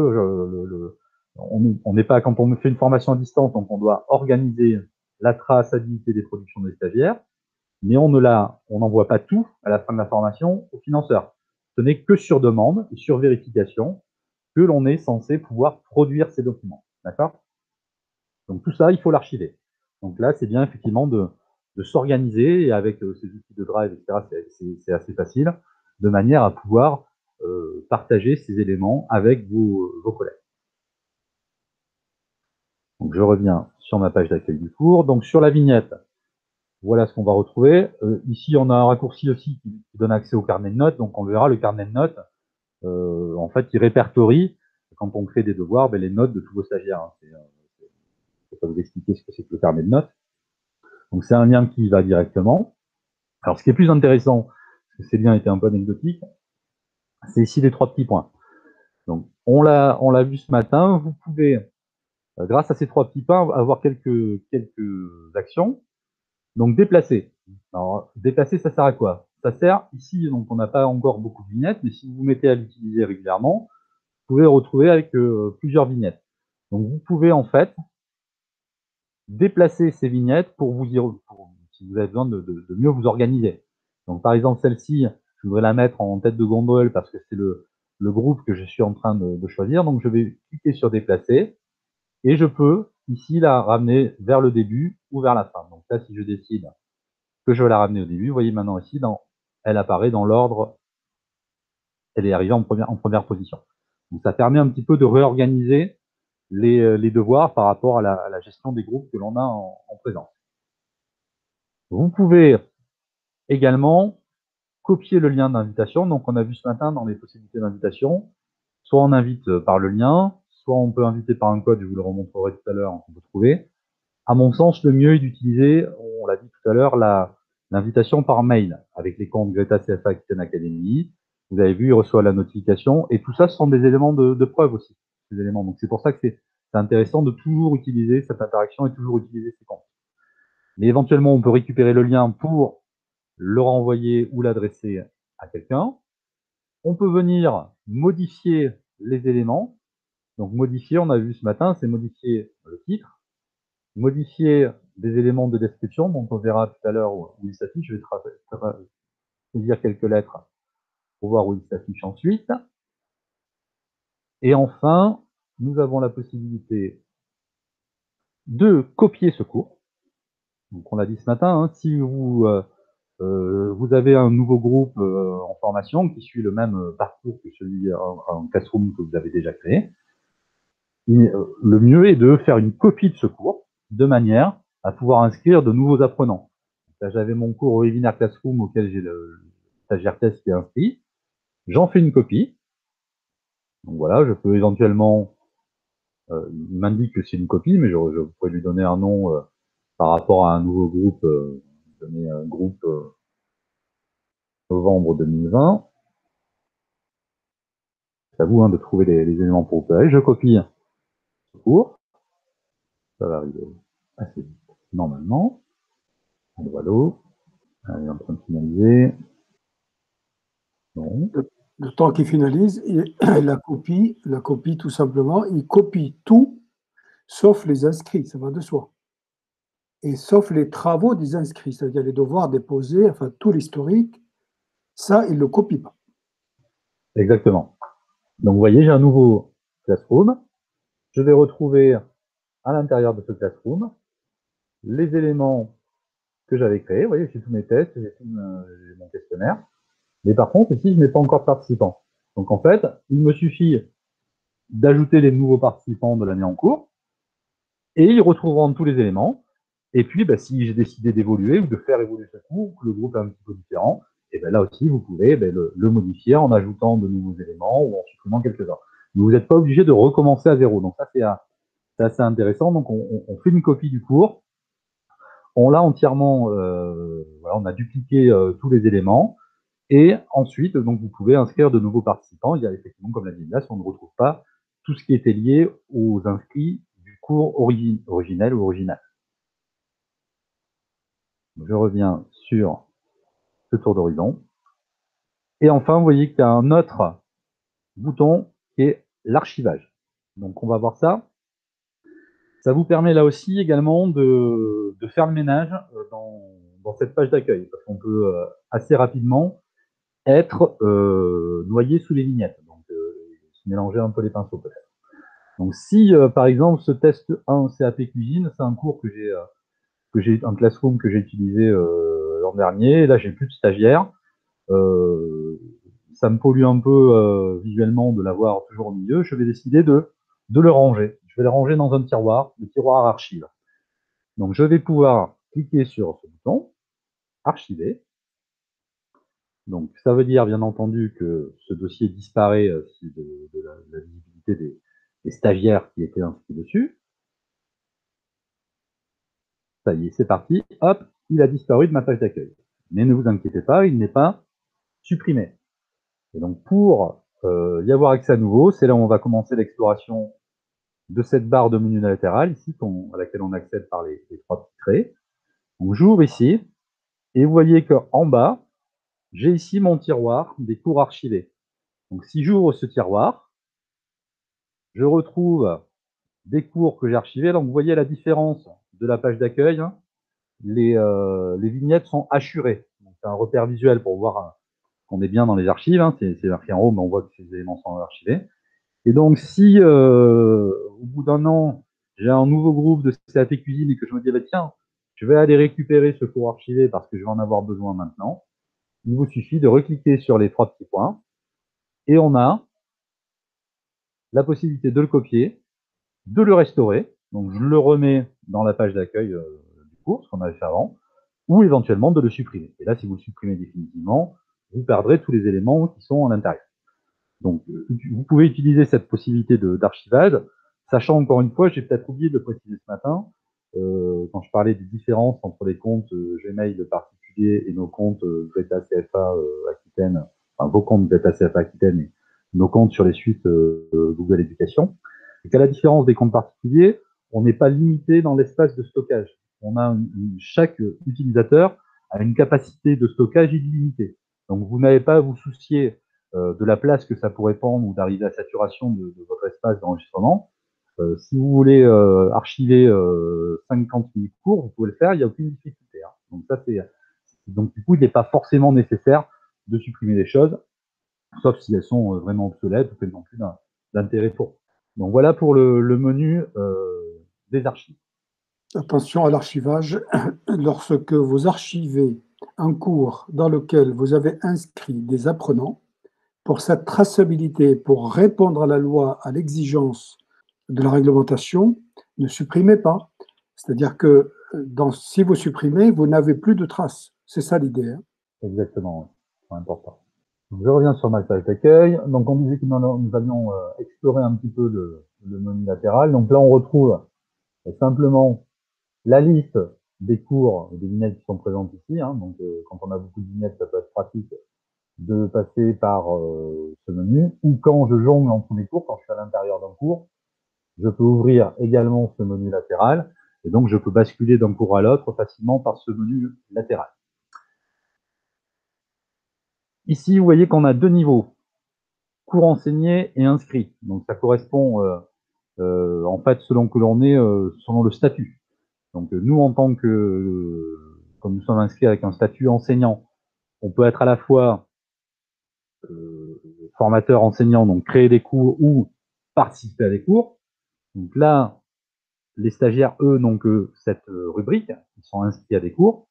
on n'est pas, quand on fait une formation à distance, donc on doit organiser la traçabilité des productions des stagiaires, mais on n'envoie pas tout à la fin de la formation au financeur. Ce n'est que sur demande et sur vérification que l'on est censé pouvoir produire ces documents. D'accord? Donc tout ça, il faut l'archiver. Donc là, c'est bien effectivement de s'organiser, et avec ces outils de Drive, etc., c'est assez facile, de manière à pouvoir partager ces éléments avec vos collègues. Donc je reviens sur ma page d'accueil du cours. Donc sur la vignette, voilà ce qu'on va retrouver. Ici, on a un raccourci aussi qui donne accès au carnet de notes. Donc on verra le carnet de notes. En fait, il répertorie, quand on crée des devoirs, les notes de tous vos stagiaires. Je ne vais pas vous expliquer ce que c'est que le carnet de notes. Donc c'est un lien qui y va directement. Alors ce qui est plus intéressant, parce que ces liens étaient un peu anecdotiques, c'est ici les 3 petits points. Donc on l'a vu ce matin, vous pouvez, grâce à ces 3 petits points, avoir quelques actions. Donc déplacer. Alors déplacer, ça sert à quoi? Ça sert ici, donc on n'a pas encore beaucoup de vignettes, mais si vous vous mettez à l'utiliser régulièrement, vous pouvez le retrouver avec plusieurs vignettes. Donc vous pouvez en fait déplacer ces vignettes pour vous dire, si vous avez besoin de mieux vous organiser. Donc par exemple celle-ci, je voudrais la mettre en tête de gondole parce que c'est le groupe que je suis en train de choisir. Donc je vais cliquer sur déplacer et je peux ici la ramener vers le début ou vers la fin. Donc là, si je décide que je vais la ramener au début, vous voyez maintenant ici, elle apparaît dans l'ordre, elle est arrivée en première position. Donc ça permet un petit peu de réorganiser les devoirs par rapport à la gestion des groupes que l'on a en présence. Vous pouvez également copier le lien d'invitation. Donc on a vu ce matin dans les possibilités d'invitation, soit on invite par le lien, soit on peut inviter par un code, je vous le remontrerai tout à l'heure, on peut trouver. À mon sens, le mieux est d'utiliser, on l'a dit tout à l'heure, la l'invitation par mail avec les comptes Greta CFA Khan Academy. Vous avez vu, il reçoit la notification. Et tout ça, ce sont des éléments de preuve aussi. Ces éléments. Donc, c'est pour ça que c'est intéressant de toujours utiliser cette interaction et toujours utiliser ces comptes. Mais éventuellement, on peut récupérer le lien pour le renvoyer ou l'adresser à quelqu'un. On peut venir modifier les éléments. Donc, modifier, on a vu ce matin, c'est modifier le titre, modifier des éléments de description, donc on verra tout à l'heure où il s'affiche. Je vais dire quelques lettres pour voir où il s'affiche ensuite. Et enfin, nous avons la possibilité de copier ce cours. Donc, on l'a dit ce matin, hein, si vous avez un nouveau groupe en formation qui suit le même parcours que celui en Classroom que vous avez déjà créé, le mieux est de faire une copie de ce cours de manière à pouvoir inscrire de nouveaux apprenants. Là, j'avais mon cours au webinaire Classroom auquel j'ai le stagiaire test qui est inscrit. J'en fais une copie. Donc voilà, je peux éventuellement, il m'indique que c'est une copie, mais je pourrais lui donner un nom par rapport à un nouveau groupe, donner un groupe novembre 2020. C'est à vous de trouver les éléments pour opérer. Je copie ce cours. Ça va arriver assez vite, normalement. Voilà. Elle est en train de finaliser. Bon. Le temps qu'il finalise, la copie tout simplement, il copie tout, sauf les inscrits, ça va de soi. Et sauf les travaux des inscrits, c'est-à-dire les devoirs déposés, enfin tout l'historique, ça, il ne le copie pas. Exactement. Donc vous voyez, j'ai un nouveau Classroom. Je vais retrouver à l'intérieur de ce Classroom les éléments que j'avais créés. Vous voyez, j'ai tous mes tests, j'ai mon questionnaire. Mais par contre, ici, je n'ai pas encore de participants. Donc en fait, il me suffit d'ajouter les nouveaux participants de l'année en cours et ils retrouveront tous les éléments. Et puis, si j'ai décidé d'évoluer ou de faire évoluer ce cours, que le groupe est un petit peu différent, et là aussi, vous pouvez le modifier en ajoutant de nouveaux éléments ou en supprimant quelques-uns. Mais vous n'êtes pas obligé de recommencer à zéro. Donc ça, c'est assez intéressant. Donc on fait une copie du cours. On l'a entièrement, voilà, on a dupliqué tous les éléments. Et ensuite, donc, vous pouvez inscrire de nouveaux participants. Il y a effectivement, comme l'a dit Ignace, on ne retrouve pas tout ce qui était lié aux inscrits du cours originel ou original. Je reviens sur ce tour d'horizon. Et enfin, vous voyez qu'il y a un autre bouton qui est l'archivage. Donc, on va voir ça. Ça vous permet là aussi également de faire le ménage dans cette page d'accueil, parce qu'on peut assez rapidement être noyé sous les vignettes, donc se mélanger un peu les pinceaux peut-être. Donc si par exemple ce test 1 CAP cuisine, c'est un cours que j'ai un Classroom que j'ai utilisé l'an dernier, là j'ai plus de stagiaires, ça me pollue un peu visuellement de l'avoir toujours au milieu, je vais décider de le ranger. Je vais le ranger dans un tiroir, le tiroir archive. Donc je vais pouvoir cliquer sur ce bouton, archiver. Donc ça veut dire bien entendu que ce dossier disparaît de la visibilité des stagiaires qui étaient inscrits dessus. Ça y est, c'est parti. Hop, il a disparu de ma page d'accueil. Mais ne vous inquiétez pas, il n'est pas supprimé. Et donc pour y avoir accès à nouveau, c'est là où on va commencer l'exploration de cette barre de menu latéral ici, à laquelle on accède par les trois petits traits. Donc j'ouvre ici, et vous voyez qu'en bas, j'ai ici mon tiroir des cours archivés. Donc si j'ouvre ce tiroir, je retrouve des cours que j'ai archivés. Donc vous voyez la différence de la page d'accueil. Hein. Les vignettes sont hachurées. C'est un repère visuel pour voir qu'on est bien dans les archives. Hein. C'est marqué en haut, mais on voit que ces éléments sont archivés. Et donc si au bout d'un an, j'ai un nouveau groupe de CAP cuisine et que je me dis, tiens, je vais aller récupérer ce cours archivé parce que je vais en avoir besoin maintenant, il vous suffit de recliquer sur les trois petits points et on a la possibilité de le copier, de le restaurer. Donc je le remets dans la page d'accueil du cours, ce qu'on avait fait avant, ou éventuellement de le supprimer. Et là, si vous le supprimez définitivement, vous perdrez tous les éléments qui sont à l'intérieur. Donc vous pouvez utiliser cette possibilité d'archivage, sachant encore une fois, j'ai peut-être oublié de le préciser ce matin, quand je parlais des différences entre les comptes Gmail particuliers particulier et nos comptes Greta CFA Aquitaine, enfin vos comptes Greta CFA Aquitaine et nos comptes sur les suites Google Éducation, et qu'à la différence des comptes particuliers, on n'est pas limité dans l'espace de stockage. On a chaque utilisateur a une capacité de stockage illimitée. Donc vous n'avez pas à vous soucier de la place que ça pourrait prendre ou d'arriver à saturation de votre espace d'enregistrement. Si vous voulez archiver 50 000 cours, vous pouvez le faire, il n'y a aucune difficulté. Hein. Donc ça, donc du coup, il n'est pas forcément nécessaire de supprimer les choses, sauf si elles sont vraiment obsolètes ou qu'elles n'ont plus d'intérêt pour. Donc voilà pour le menu des archives. Attention à l'archivage. Lorsque vous archivez un cours dans lequel vous avez inscrit des apprenants, pour cette traçabilité, pour répondre à la loi, à l'exigence de la réglementation, ne supprimez pas. C'est-à-dire que si vous supprimez, vous n'avez plus de traces. C'est ça l'idée. Hein. Exactement, c'est important. Donc, je reviens sur ma page d'accueil. Donc on disait que nous avions exploré un petit peu le menu latéral. Donc là on retrouve simplement la liste des cours et des vignettes qui sont présentes ici. Hein. Donc quand on a beaucoup de vignettes, ça peut être pratique de passer par ce menu. Ou quand je jongle entre mes cours, quand je suis à l'intérieur d'un cours, je peux ouvrir également ce menu latéral. Et donc je peux basculer d'un cours à l'autre facilement par ce menu latéral. Ici, vous voyez qu'on a deux niveaux, cours enseigné et inscrit. Donc ça correspond en fait selon que l'on est, selon le statut. Donc nous, en tant que, comme nous sommes inscrits avec un statut enseignant, on peut être à la fois formateur enseignant, donc créer des cours ou participer à des cours. Donc là, les stagiaires, eux, n'ont que cette rubrique, ils sont inscrits à des cours.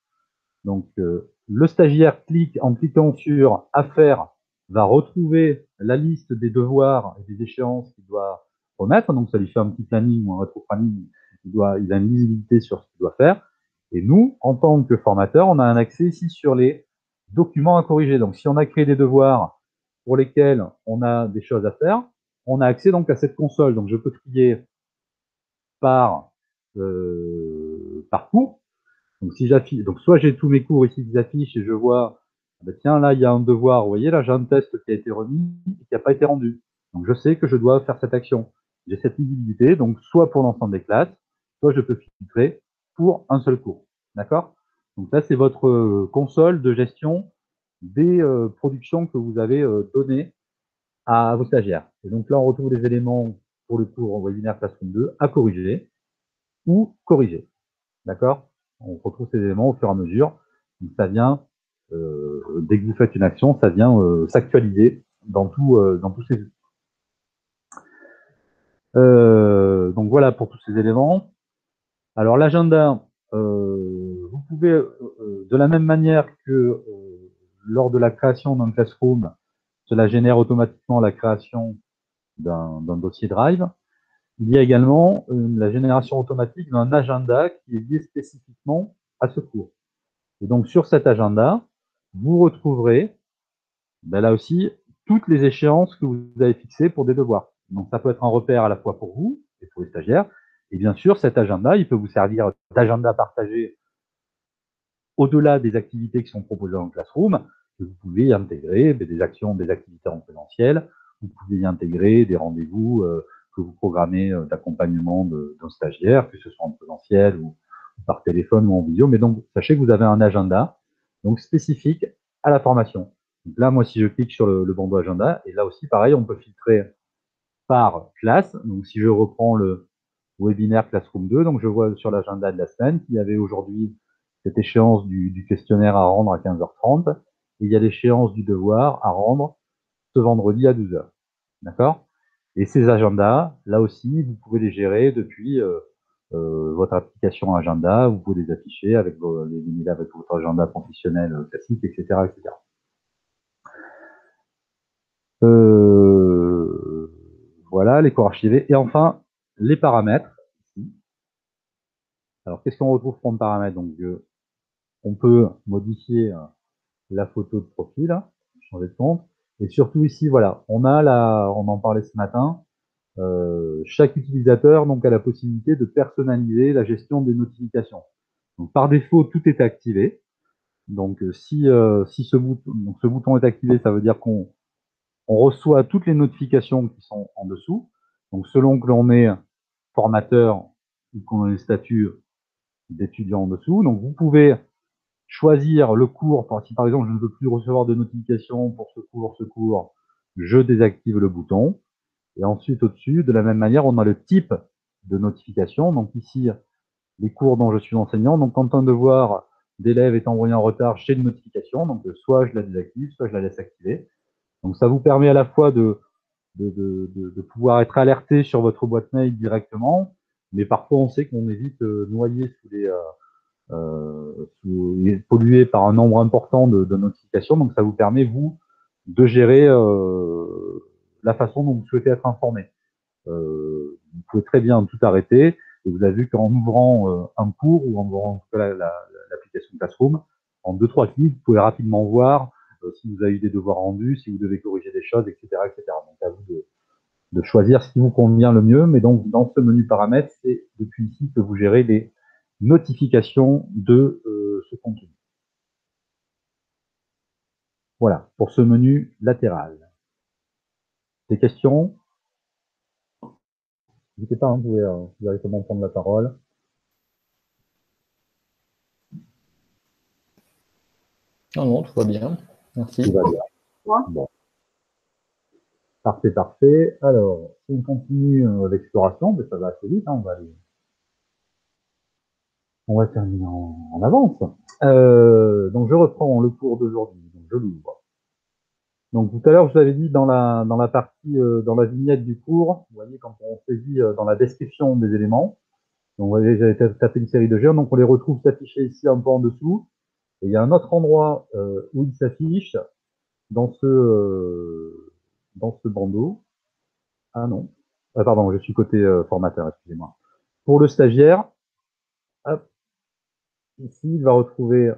Donc le stagiaire en cliquant sur Affaires, va retrouver la liste des devoirs et des échéances qu'il doit remettre. Donc ça lui fait un petit planning ou un rétro-planning. Il a une visibilité sur ce qu'il doit faire. Et nous, en tant que formateur, on a un accès ici sur les documents à corriger. Donc si on a créé des devoirs pour lesquels on a des choses à faire, on a accès donc à cette console. Donc je peux trier par cours. Donc si j'affiche, donc soit j'ai tous mes cours ici qui s'affichent et je vois, ben tiens là il y a un devoir, vous voyez là j'ai un test qui a été remis et qui n'a pas été rendu. Donc je sais que je dois faire cette action. J'ai cette visibilité, donc soit pour l'ensemble des classes, soit je peux filtrer pour un seul cours. D'accord? Donc ça c'est votre console de gestion des productions que vous avez données à vos stagiaires. Et donc là on retrouve les éléments pour le cours webinaire Classroom 2 à corriger ou corriger. D'accord? On retrouve ces éléments au fur et à mesure. Donc ça vient, dès que vous faites une action, ça vient s'actualiser dans tous ces outils. Donc voilà pour tous ces éléments. Alors l'agenda, vous pouvez, de la même manière que lors de la création d'un Classroom, cela génère automatiquement la création d'un dossier Drive. Il y a également la génération automatique d'un agenda qui est lié spécifiquement à ce cours. Et donc, sur cet agenda, vous retrouverez, ben là aussi, toutes les échéances que vous avez fixées pour des devoirs. Donc, ça peut être un repère à la fois pour vous et pour les stagiaires. Et bien sûr, cet agenda, il peut vous servir d'agenda partagé au-delà des activités qui sont proposées dans le Classroom. Vous pouvez y intégrer des actions, des activités en présentiel. Vous pouvez y intégrer des rendez-vous que vous programmez d'accompagnement d'un stagiaire, que ce soit en présentiel ou par téléphone ou en visio. Mais donc, sachez que vous avez un agenda donc spécifique à la formation. Donc là, moi, si je clique sur le bandeau agenda, et là aussi, pareil, on peut filtrer par classe. Donc, si je reprends le webinaire Classroom 2, donc je vois sur l'agenda de la semaine qu'il y avait aujourd'hui cette échéance du questionnaire à rendre à 15h30, et il y a l'échéance du devoir à rendre ce vendredi à 12h. D'accord? Et ces agendas, là aussi, vous pouvez les gérer depuis votre application agenda, vous pouvez les afficher avec les liens avec votre agenda professionnel classique, etc., etc. Voilà, les cours archivés. Et enfin, les paramètres. Alors, qu'est-ce qu'on retrouve comme paramètres? Donc, on peut modifier la photo de profil, changer de compte. Et surtout ici, voilà, on en parlait ce matin, chaque utilisateur donc a la possibilité de personnaliser la gestion des notifications. Donc par défaut, tout est activé. Donc, si ce bouton est activé, ça veut dire qu'on reçoit toutes les notifications qui sont en dessous. Donc, selon que l'on est formateur ou qu'on a les statuts d'étudiant en dessous. Donc, vous pouvez choisir le cours. Si par exemple, je ne veux plus recevoir de notifications pour ce cours, je désactive le bouton. Et ensuite, au-dessus, de la même manière, on a le type de notification. Donc ici, les cours dont je suis enseignant. Donc, quand un devoir d'élève est envoyé en retard, j'ai une notification. Donc, soit je la désactive, soit je la laisse activer. Donc, ça vous permet à la fois de pouvoir être alerté sur votre boîte mail directement, mais parfois on sait qu'on est vite noyé pollué par un nombre important de notifications. Donc, ça vous permet, vous, de gérer la façon dont vous souhaitez être informé. Vous pouvez très bien tout arrêter. Et vous avez vu qu'en ouvrant un cours ou en ouvrant l'application Classroom, en 2-3 clics, vous pouvez rapidement voir si vous avez eu des devoirs rendus, si vous devez corriger des choses, etc., etc. Donc, à vous de choisir ce qui vous convient le mieux. Mais donc, dans ce menu paramètres, c'est depuis ici que vous gérez les notifications de ce contenu. Voilà, pour ce menu latéral. Des questions? N'hésitez pas, vous pouvez directement prendre la parole. Non, tout va bien. Merci. Tout va bien. Bon. Parfait, parfait. Alors, si on continue l'exploration, ça va assez vite, on va terminer en avance. Donc, je reprends le cours d'aujourd'hui. Donc, je l'ouvre. Donc, tout à l'heure, je vous avais dit dans la partie, dans la vignette du cours, vous voyez, quand on saisit dans la description des éléments, donc, vous voyez, j'avais tapé une série de géants, donc on les retrouve s'afficher ici un peu en dessous. Et il y a un autre endroit où ils s'affichent dans ce bandeau. Ah non. Ah, pardon, je suis côté formateur, excusez-moi. Pour le stagiaire, hop, ici, il va retrouver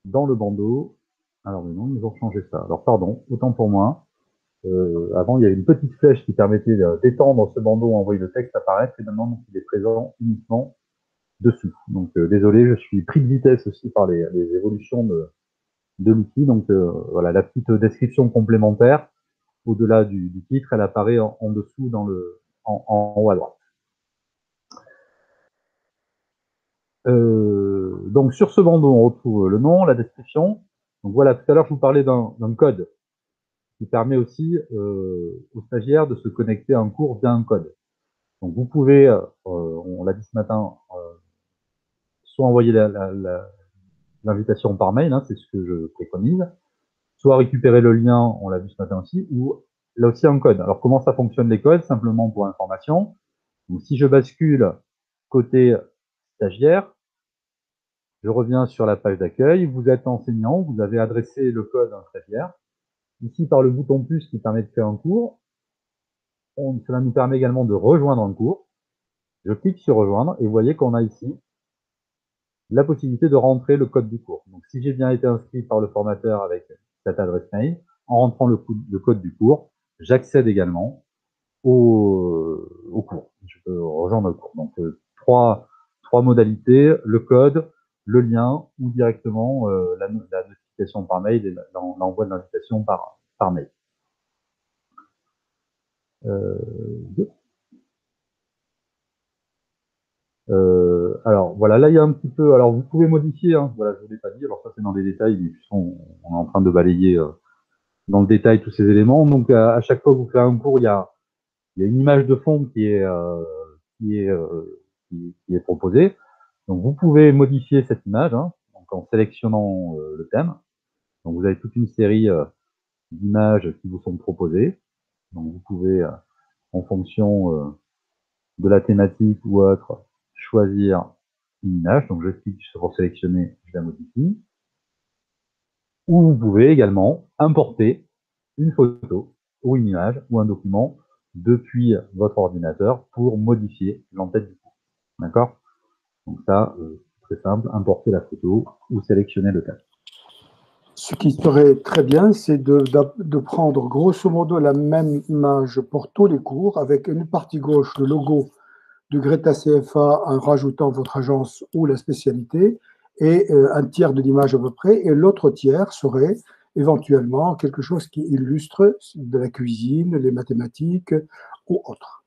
dans le bandeau. Alors, mais non, ils ont changé ça. Alors, pardon, autant pour moi. Avant, il y avait une petite flèche qui permettait d'étendre ce bandeau, envoyer le texte apparaître, et maintenant, il est présent uniquement dessous. Donc, désolé, je suis pris de vitesse aussi par les évolutions de l'outil. Donc, voilà, la petite description complémentaire, au-delà du titre, elle apparaît en dessous, en haut à droite. Donc, sur ce bandeau, on retrouve le nom, la description. Donc, voilà, tout à l'heure, je vous parlais d'un code qui permet aussi aux stagiaires de se connecter à un cours via un code. Donc, vous pouvez, on l'a dit ce matin, soit envoyer l'invitation par mail, hein, c'est ce que je préconise, soit récupérer le lien, on l'a vu ce matin aussi, ou là aussi un code. Alors, comment ça fonctionne les codes? Simplement pour information. Donc, si je bascule côté stagiaire, je reviens sur la page d'accueil. Vous êtes enseignant, vous avez adressé le code à un stagiaire. Ici, par le bouton plus qui permet de créer un cours, cela nous permet également de rejoindre un cours. Je clique sur rejoindre et vous voyez qu'on a ici la possibilité de rentrer le code du cours. Donc, si j'ai bien été inscrit par le formateur avec cette adresse mail, en rentrant le code du cours, j'accède également au cours. Je peux rejoindre le cours. Donc, trois modalités, le code, le lien ou directement la notification par mail et l'envoi de l'invitation par mail. Alors voilà, là il y a un petit peu, alors vous pouvez modifier, hein, voilà, je ne l'ai pas dit, alors ça c'est dans les détails, mais on est en train de balayer dans le détail tous ces éléments. Donc à chaque fois que vous faites un cours, il y a une image de fond qui est proposée. Donc vous pouvez modifier cette image, hein, donc en sélectionnant le thème. Donc vous avez toute une série d'images qui vous sont proposées. Donc vous pouvez, en fonction de la thématique ou autre, choisir une image. Donc je clique sur sélectionner, je la modifie. Ou vous pouvez également importer une photo ou une image ou un document depuis votre ordinateur pour modifier l'entête du cours. D'accord? Donc ça, très simple, importer la photo ou sélectionner le thème. Ce qui serait très bien, c'est de prendre grosso modo la même image pour tous les cours, avec une partie gauche, le logo de Greta CFA en rajoutant votre agence ou la spécialité, et un tiers de l'image à peu près, et l'autre tiers serait éventuellement quelque chose qui illustre de la cuisine, les mathématiques ou autre.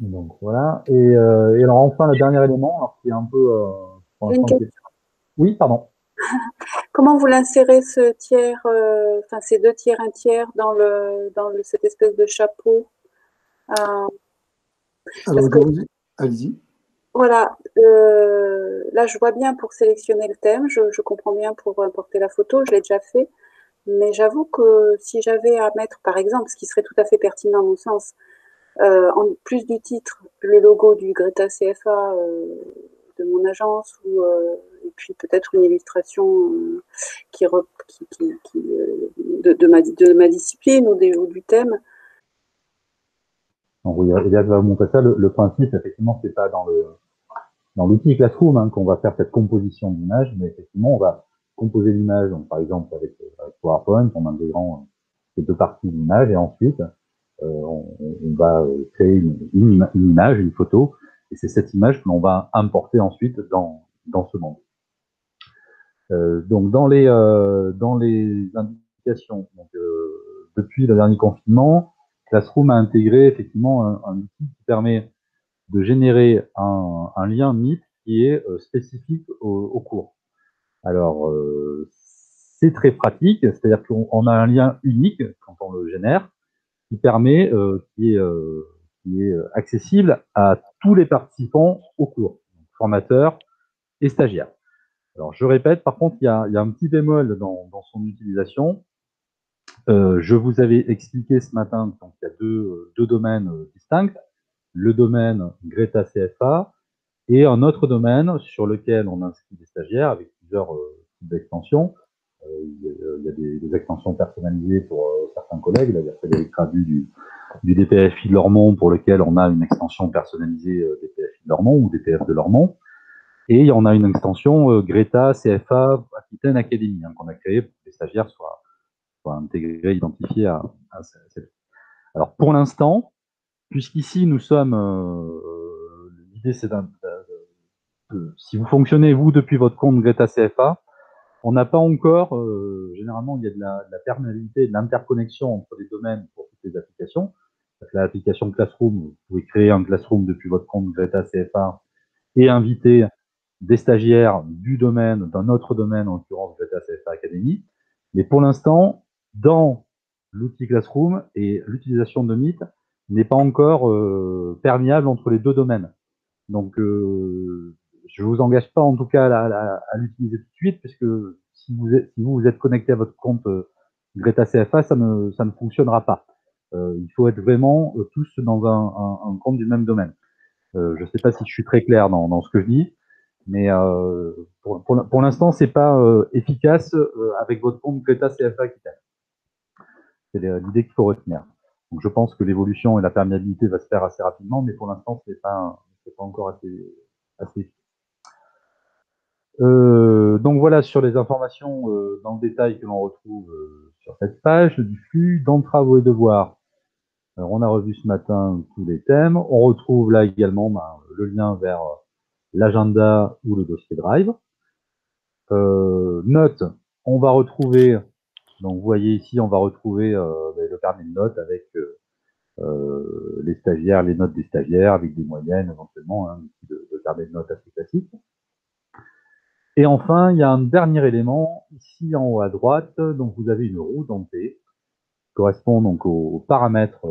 Donc voilà. Et alors enfin, le dernier élément, alors, qui est un peu... pour J'ai une l'instant, oui, pardon. Comment vous l'insérez ce tiers, enfin ces deux tiers, un tiers dans cette espèce de chapeau Alors, allez-y. Voilà, là je vois bien pour sélectionner le thème, je comprends bien pour importer la photo, je l'ai déjà fait, mais j'avoue que si j'avais à mettre, par exemple, ce qui serait tout à fait pertinent à mon sens, en plus du titre, le logo du Greta CFA de mon agence, et puis peut-être une illustration de ma discipline ou du thème. Donc, oui, Elias va vous montrer ça. Le principe, effectivement, c'est pas dans l'outil Classroom qu'on va faire cette composition d'image, mais effectivement, on va composer l'image, donc par exemple avec PowerPoint, en intégrant ces deux parties de l'image, et ensuite, on va créer une image, une photo, et c'est cette image que l'on va importer ensuite dans ce monde. Donc dans les indications, donc, depuis le dernier confinement, Classroom a intégré effectivement un outil qui permet de générer un lien Meet qui est spécifique au cours. Alors, c'est très pratique, c'est-à-dire qu'on a un lien unique quand on le génère, qui permet, qui est accessible à tous les participants au cours, formateurs et stagiaires. Alors, je répète, par contre, il y a un petit bémol dans son utilisation. Je vous avais expliqué ce matin qu'il y a deux domaines distincts. Le domaine Greta CFA et un autre domaine sur lequel on inscrit des stagiaires avec plusieurs types d'extensions. Il y a des extensions personnalisées pour certains collègues. Là, il y a Frédéric Rabu du DPFI de Lormont pour lequel on a une extension personnalisée DPFI de Lormont ou DPF de Lormont. Et il y en a une extension Greta CFA Aquitaine Academy qu'on a créée pour que les stagiaires soient intégrés, identifiés à cette. Alors pour l'instant, puisqu'ici nous sommes, l'idée c'est si vous fonctionnez vous depuis votre compte Greta CFA, on n'a pas encore, généralement il y a de la perméabilité, de l'interconnexion entre les domaines pour toutes les applications. L'application Classroom, vous pouvez créer un Classroom depuis votre compte Greta CFA et inviter des stagiaires du domaine, d'un autre domaine, en l'occurrence Greta CFA Academy. Mais pour l'instant, dans l'outil Classroom et l'utilisation de Meet n'est pas encore perméable entre les deux domaines. Donc, je vous engage pas en tout cas à l'utiliser tout de suite, puisque si vous êtes connecté à votre compte Greta CFA, ça ne fonctionnera pas. Il faut être vraiment tous dans un compte du même domaine. Je ne sais pas si je suis très clair dans ce que je dis, mais pour l'instant, c'est pas efficace avec votre compte Greta CFA qui t'aide. C'est l'idée qu'il faut retenir. Donc, je pense que l'évolution et la perméabilité va se faire assez rapidement, mais pour l'instant, c'est pas encore assez efficace. Donc voilà sur les informations dans le détail que l'on retrouve sur cette page du flux. Dans travaux et devoirs, alors, on a revu ce matin tous les thèmes. On retrouve là également le lien vers l'agenda ou le dossier Drive. Notes, on va retrouver, donc vous voyez ici, on va retrouver le carnet de notes avec les stagiaires, les notes des stagiaires, avec des moyennes éventuellement, hein, de carnet de notes assez classique. Et enfin, il y a un dernier élément, ici en haut à droite, donc vous avez une roue dentée, qui correspond donc aux paramètres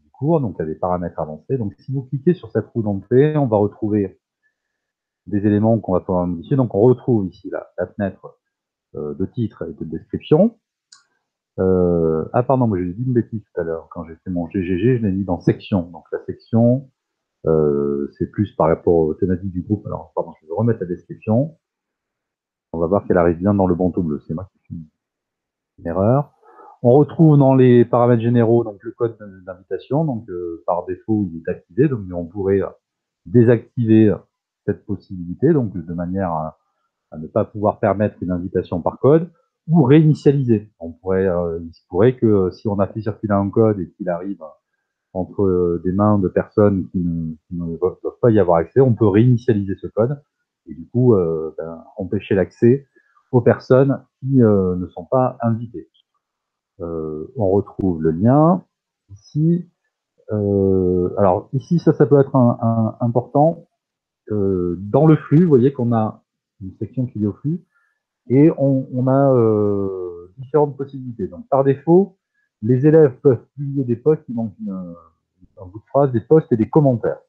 du cours, donc à des paramètres avancés. Donc si vous cliquez sur cette roue dentée, on va retrouver des éléments qu'on va pouvoir modifier. Donc on retrouve ici la fenêtre de titre et de description. Ah pardon, moi j'ai dit une bêtise tout à l'heure. Quand j'ai fait mon GGG, je l'ai mis dans section. Donc la section, c'est plus par rapport aux thématiques du groupe. Alors pardon, je vais remettre la description. On va voir qu'elle arrive bien dans le bandeau bleu. C'est moi qui fais une erreur. On retrouve dans les paramètres généraux donc le code d'invitation. Donc par défaut, il est activé. Donc on pourrait désactiver cette possibilité, donc de manière à ne pas pouvoir permettre une invitation par code, ou réinitialiser. Il se pourrait que si on a fait circuler un code et qu'il arrive entre des mains de personnes qui ne doivent pas y avoir accès, on peut réinitialiser ce code et du coup empêcher l'accès aux personnes qui ne sont pas invitées. On retrouve le lien ici. Alors ici, ça peut être important. Dans le flux, vous voyez qu'on a une section qui est au flux et on a différentes possibilités. Donc par défaut, les élèves peuvent publier des posts, il manque un bout de phrase, des posts et des commentaires.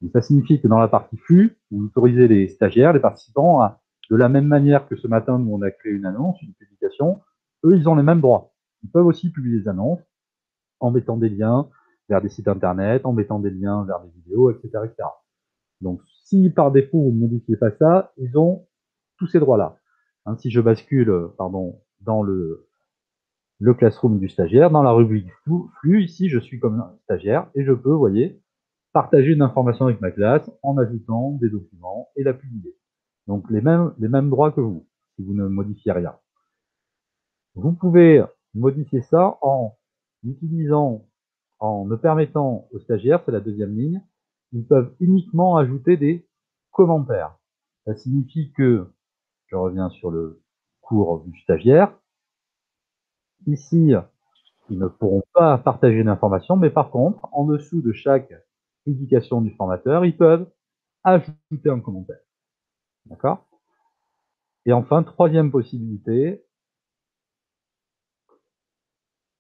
Donc, ça signifie que dans la partie flux, vous autorisez les stagiaires, les participants, à, de la même manière que ce matin, où on a créé une annonce, une publication, eux, ils ont les mêmes droits. Ils peuvent aussi publier des annonces en mettant des liens vers des sites internet, en mettant des liens vers des vidéos, etc., etc. Donc, si par défaut, vous ne modifiez pas ça, ils ont tous ces droits-là. Hein, si je bascule, dans le classroom du stagiaire, dans la rubrique flux, ici, je suis comme un stagiaire et je peux, vous voyez, partager une information avec ma classe en ajoutant des documents et la publier. Donc, les mêmes droits que vous, si vous ne modifiez rien. Vous pouvez modifier ça en utilisant, en ne permettant aux stagiaires, c'est la deuxième ligne, ils peuvent uniquement ajouter des commentaires. Ça signifie que, je reviens sur le cours du stagiaire, ici, ils ne pourront pas partager d'informations, mais par contre, en dessous de chaque publication du formateur, ils peuvent ajouter un commentaire. D'accord? Et enfin, troisième possibilité,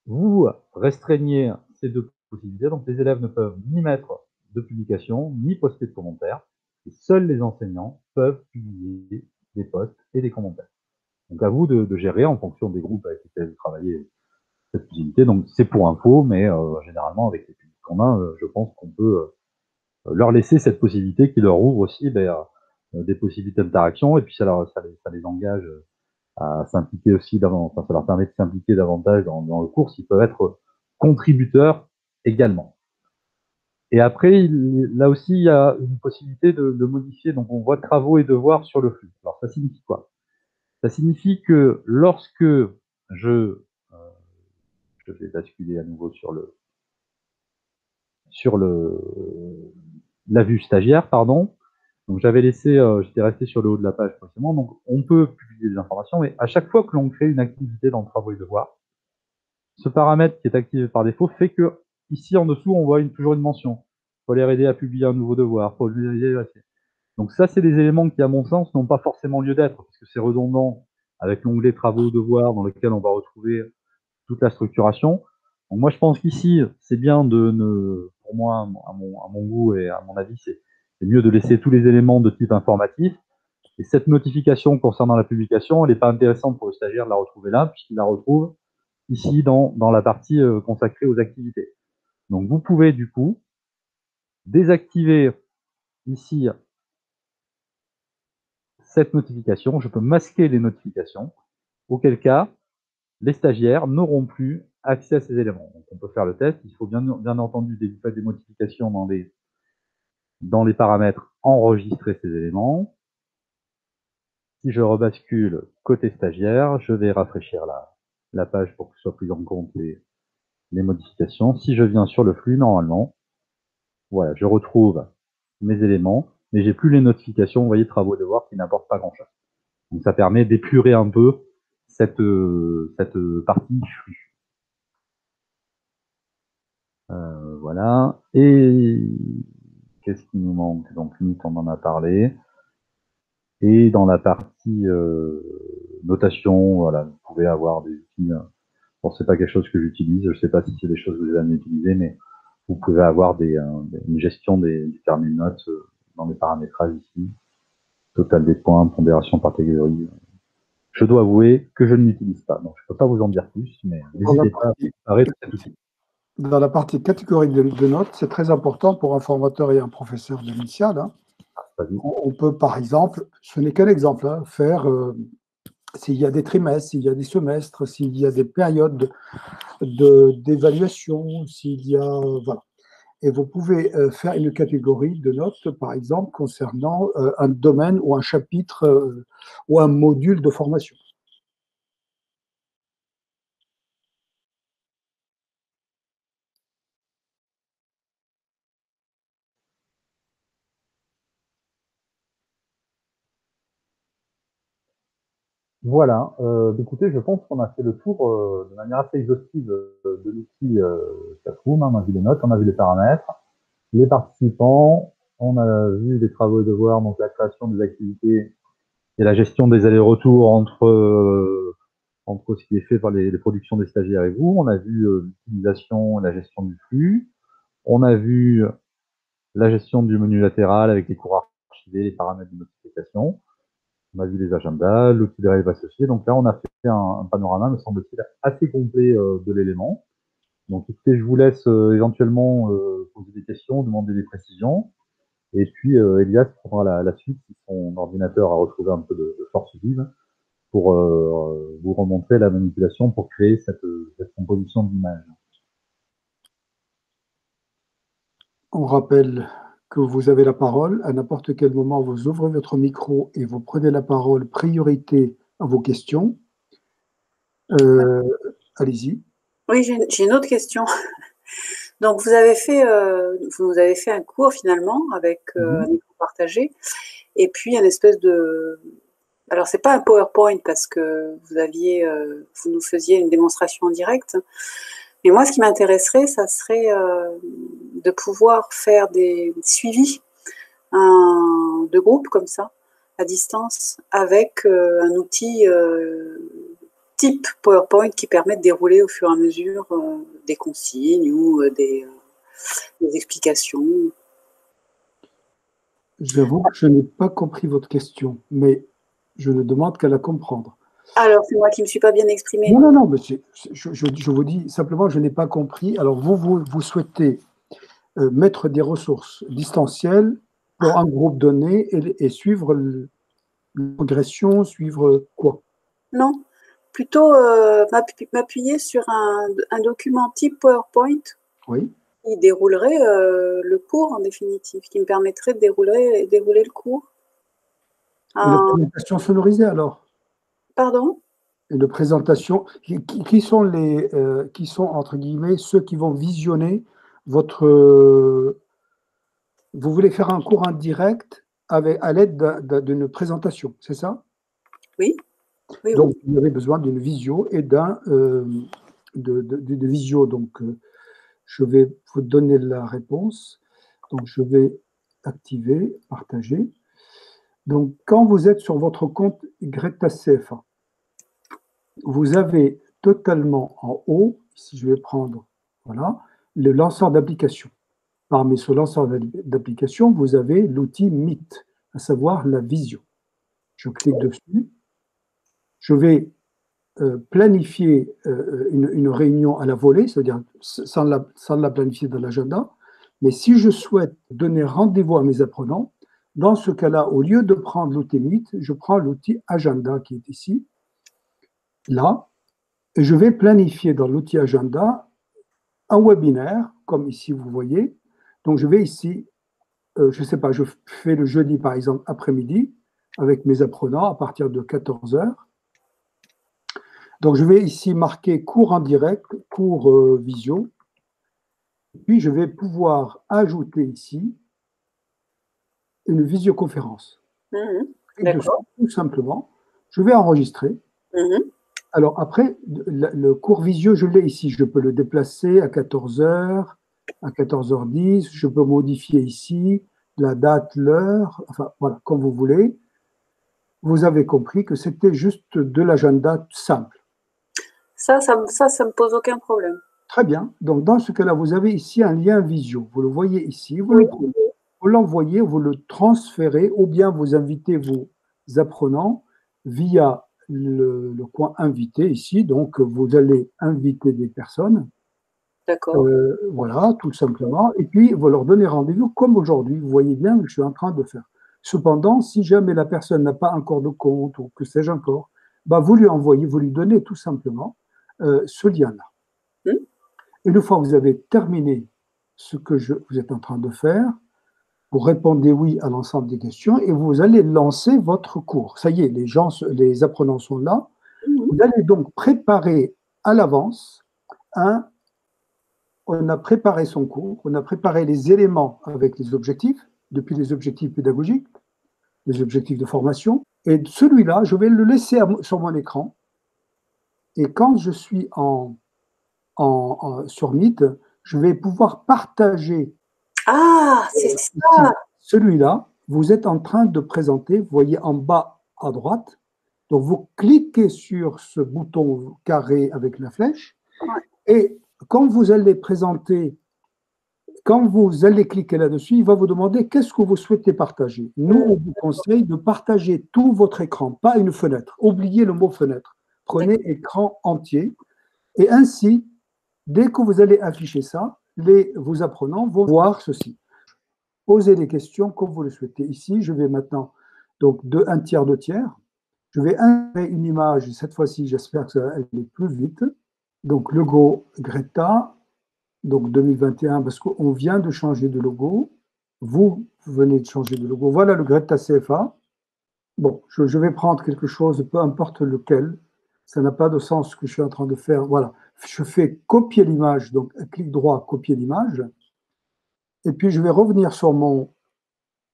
vous restreignez ces deux possibilités, donc les élèves ne peuvent ni mettre de publication, ni poster de commentaires, et seuls les enseignants peuvent publier des posts et des commentaires. Donc à vous de gérer en fonction des groupes avec lesquels vous travaillez cette possibilité. Donc c'est pour info, mais généralement avec les publics qu'on a, je pense qu'on peut leur laisser cette possibilité qui leur ouvre aussi des possibilités d'interaction, et puis ça les engage à s'impliquer aussi davantage, enfin, ça leur permet de s'impliquer davantage dans le cours, s'ils peuvent être contributeurs également. Et après, là aussi, il y a une possibilité de modifier, donc on voit travaux et devoirs sur le flux. Alors ça signifie quoi? Ça signifie que lorsque je, je vais basculer à nouveau sur la vue stagiaire, pardon. Donc j'avais laissé, j'étais resté sur le haut de la page précédemment. Donc on peut publier des informations, mais à chaque fois que l'on crée une activité dans le travaux et devoirs, ce paramètre qui est activé par défaut fait que ici en dessous on voit toujours une mention. Faut les aider à publier un nouveau devoir. Faut les aider à... Donc ça c'est des éléments qui à mon sens n'ont pas forcément lieu d'être parce que c'est redondant avec l'onglet travaux ou devoirs dans lequel on va retrouver toute la structuration. Donc moi je pense qu'ici c'est bien pour moi à mon goût et à mon avis c'est mieux de laisser tous les éléments de type informatif. Et cette notification concernant la publication, elle n'est pas intéressante pour le stagiaire de la retrouver là, puisqu'il la retrouve ici dans la partie consacrée aux activités. Donc vous pouvez du coup désactiver ici cette notification. Je peux masquer les notifications, auquel cas les stagiaires n'auront plus accès à ces éléments. Donc on peut faire le test. Il faut bien entendu des modifications dans les paramètres enregistrer ces éléments. Si je rebascule côté stagiaire, je vais rafraîchir la page pour que ce soit pris en compte les modifications. Si je viens sur le flux, normalement, voilà, je retrouve mes éléments, mais j'ai plus les notifications, vous voyez, travaux et devoirs qui n'apportent pas grand-chose. Donc ça permet d'épurer un peu cette partie flux. Voilà. Et qu'est-ce qui nous manque? Donc limite, on en a parlé. Et dans la partie notation, voilà, vous pouvez avoir des outils. Bon, c'est pas quelque chose que j'utilise. Je sais pas si c'est des choses que vous avez utilisées, mais vous pouvez avoir une gestion du carnet de notes dans les paramétrages ici. Total des points, pondération par catégorie. Je dois avouer que je ne l'utilise pas. Donc, je ne peux pas vous en dire plus, mais n'hésitez pas à préparer cet outil. Dans la partie catégorie de notes, c'est très important pour un formateur et un professeur de l'initial. Hein. On peut, par exemple, ce n'est qu'un exemple, hein, faire s'il y a des trimestres, s'il y a des semestres, s'il y a des périodes d'évaluation, s'il y a... voilà. Et vous pouvez faire une catégorie de notes, par exemple, concernant un domaine ou un chapitre ou un module de formation. Voilà, écoutez, je pense qu'on a fait le tour de manière assez exhaustive de l'outil Chatroom. On a vu les notes, on a vu les paramètres, les participants, on a vu les travaux et devoirs, donc la création des activités et la gestion des allers-retours entre ce qui est fait par les productions des stagiaires et vous. On a vu l'utilisation et la gestion du flux. On a vu la gestion du menu latéral avec les cours archivés, les paramètres de notification. On a vu les agendas, l'outil de rêve associé. Donc là, on a fait un panorama, me semble-t-il, assez complet de l'élément. Donc écoutez, je vous laisse éventuellement poser des questions, demander des précisions. Et puis Elias prendra la suite si son ordinateur a retrouvé un peu de force vive pour vous remontrer la manipulation pour créer cette composition d'image. On rappelle que vous avez la parole. À n'importe quel moment, vous ouvrez votre micro et vous prenez la parole, priorité à vos questions. Allez-y. Oui, j'ai une autre question. Donc, vous avez fait un cours finalement avec un écran partagé, et puis un espèce de. Alors, c'est pas un PowerPoint parce que vous nous faisiez une démonstration en direct. Mais moi, ce qui m'intéresserait, ça serait de pouvoir faire des suivis de groupe comme ça, à distance, avec un outil type PowerPoint qui permet de dérouler au fur et à mesure des consignes ou des explications. J'avoue que je n'ai pas compris votre question, mais je ne demande qu'à la comprendre. Alors, c'est moi qui ne me suis pas bien exprimée. Non, mais je vous dis simplement, je n'ai pas compris. Alors, vous souhaitez mettre des ressources distancielles pour un groupe donné et suivre la progression, suivre quoi? Non, plutôt m'appuyer sur un document type PowerPoint. Oui. Qui déroulerait le cours en définitive, qui me permettrait de dérouler le cours. Une présentation sonorisée alors? Pardon? Une présentation. Qui sont entre guillemets ceux qui vont visionner votre. Vous voulez faire un cours en direct à l'aide d'une présentation, c'est ça? Oui. Donc, vous avez besoin d'une visio et de visio. Donc, je vais vous donner la réponse. Donc, je vais activer, partager. Donc, quand vous êtes sur votre compte Greta CFA, vous avez totalement en haut, si je vais prendre, voilà, le lanceur d'application. Parmi ce lanceur d'application, vous avez l'outil Meet, à savoir la visio. Je clique dessus. Je vais planifier une réunion à la volée, c'est-à-dire sans la planifier dans l'agenda. Mais si je souhaite donner rendez-vous à mes apprenants, dans ce cas-là, au lieu de prendre l'outil Meet, je prends l'outil Agenda qui est ici, là, et je vais planifier dans l'outil Agenda un webinaire, comme ici vous voyez. Donc je vais ici, je ne sais pas, je fais le jeudi par exemple après-midi avec mes apprenants à partir de 14 h. Donc, je vais ici marquer cours en direct, cours visio. Puis, je vais pouvoir ajouter ici une visioconférence. D'accord. Tout simplement, je vais enregistrer. Alors, après, le cours visio, je l'ai ici. Je peux le déplacer à 14 h, à 14 h 10. Je peux modifier ici la date, l'heure, enfin, voilà, comme vous voulez. Vous avez compris que c'était juste de l'agenda simple. Ça me pose aucun problème. Très bien. Donc, dans ce cas-là, vous avez ici un lien visio. Vous le voyez ici. Vous le prenez, vous l'envoyez, vous le transférez, ou bien vous invitez vos apprenants via le coin invité ici. Donc, vous allez inviter des personnes. D'accord. Voilà, tout simplement. Et puis, vous leur donnez rendez-vous comme aujourd'hui. Vous voyez bien que je suis en train de faire. Cependant, si jamais la personne n'a pas encore de compte ou que sais-je encore, bah, vous lui envoyez, vous lui donnez tout simplement ce lien-là. Une fois que vous avez terminé ce que vous êtes en train de faire, vous répondez oui à l'ensemble des questions et vous allez lancer votre cours. Ça y est, les apprenants sont là. Vous allez donc préparer à l'avance on a préparé son cours, on a préparé les éléments avec les objectifs, depuis les objectifs pédagogiques, les objectifs de formation. Et celui-là, je vais le laisser sur mon écran. Et quand je suis sur Meet, je vais pouvoir partager. Ah, c'est ça. Celui-là, vous êtes en train de présenter, vous voyez en bas à droite. Donc, vous cliquez sur ce bouton carré avec la flèche. Ouais. Et quand vous allez présenter, quand vous allez cliquer là-dessus, il va vous demander qu'est-ce que vous souhaitez partager. Nous, on vous conseille de partager tout votre écran, pas une fenêtre. Oubliez le mot fenêtre. Prenez écran entier. Et ainsi, dès que vous allez afficher ça, vos apprenants vont voir ceci. Posez des questions comme vous le souhaitez. Ici, je vais maintenant, donc, de 1/3, 2/3. Je vais insérer une image, cette fois-ci, j'espère qu'elle est plus vite. Donc, logo Greta, donc 2021, parce qu'on vient de changer de logo. Vous venez de changer de logo. Voilà le Greta CFA. Bon, je vais prendre quelque chose, peu importe lequel. Ça n'a pas de sens ce que je suis en train de faire. Voilà. Je fais copier l'image, donc clic droit, copier l'image. Et puis, je vais revenir sur mon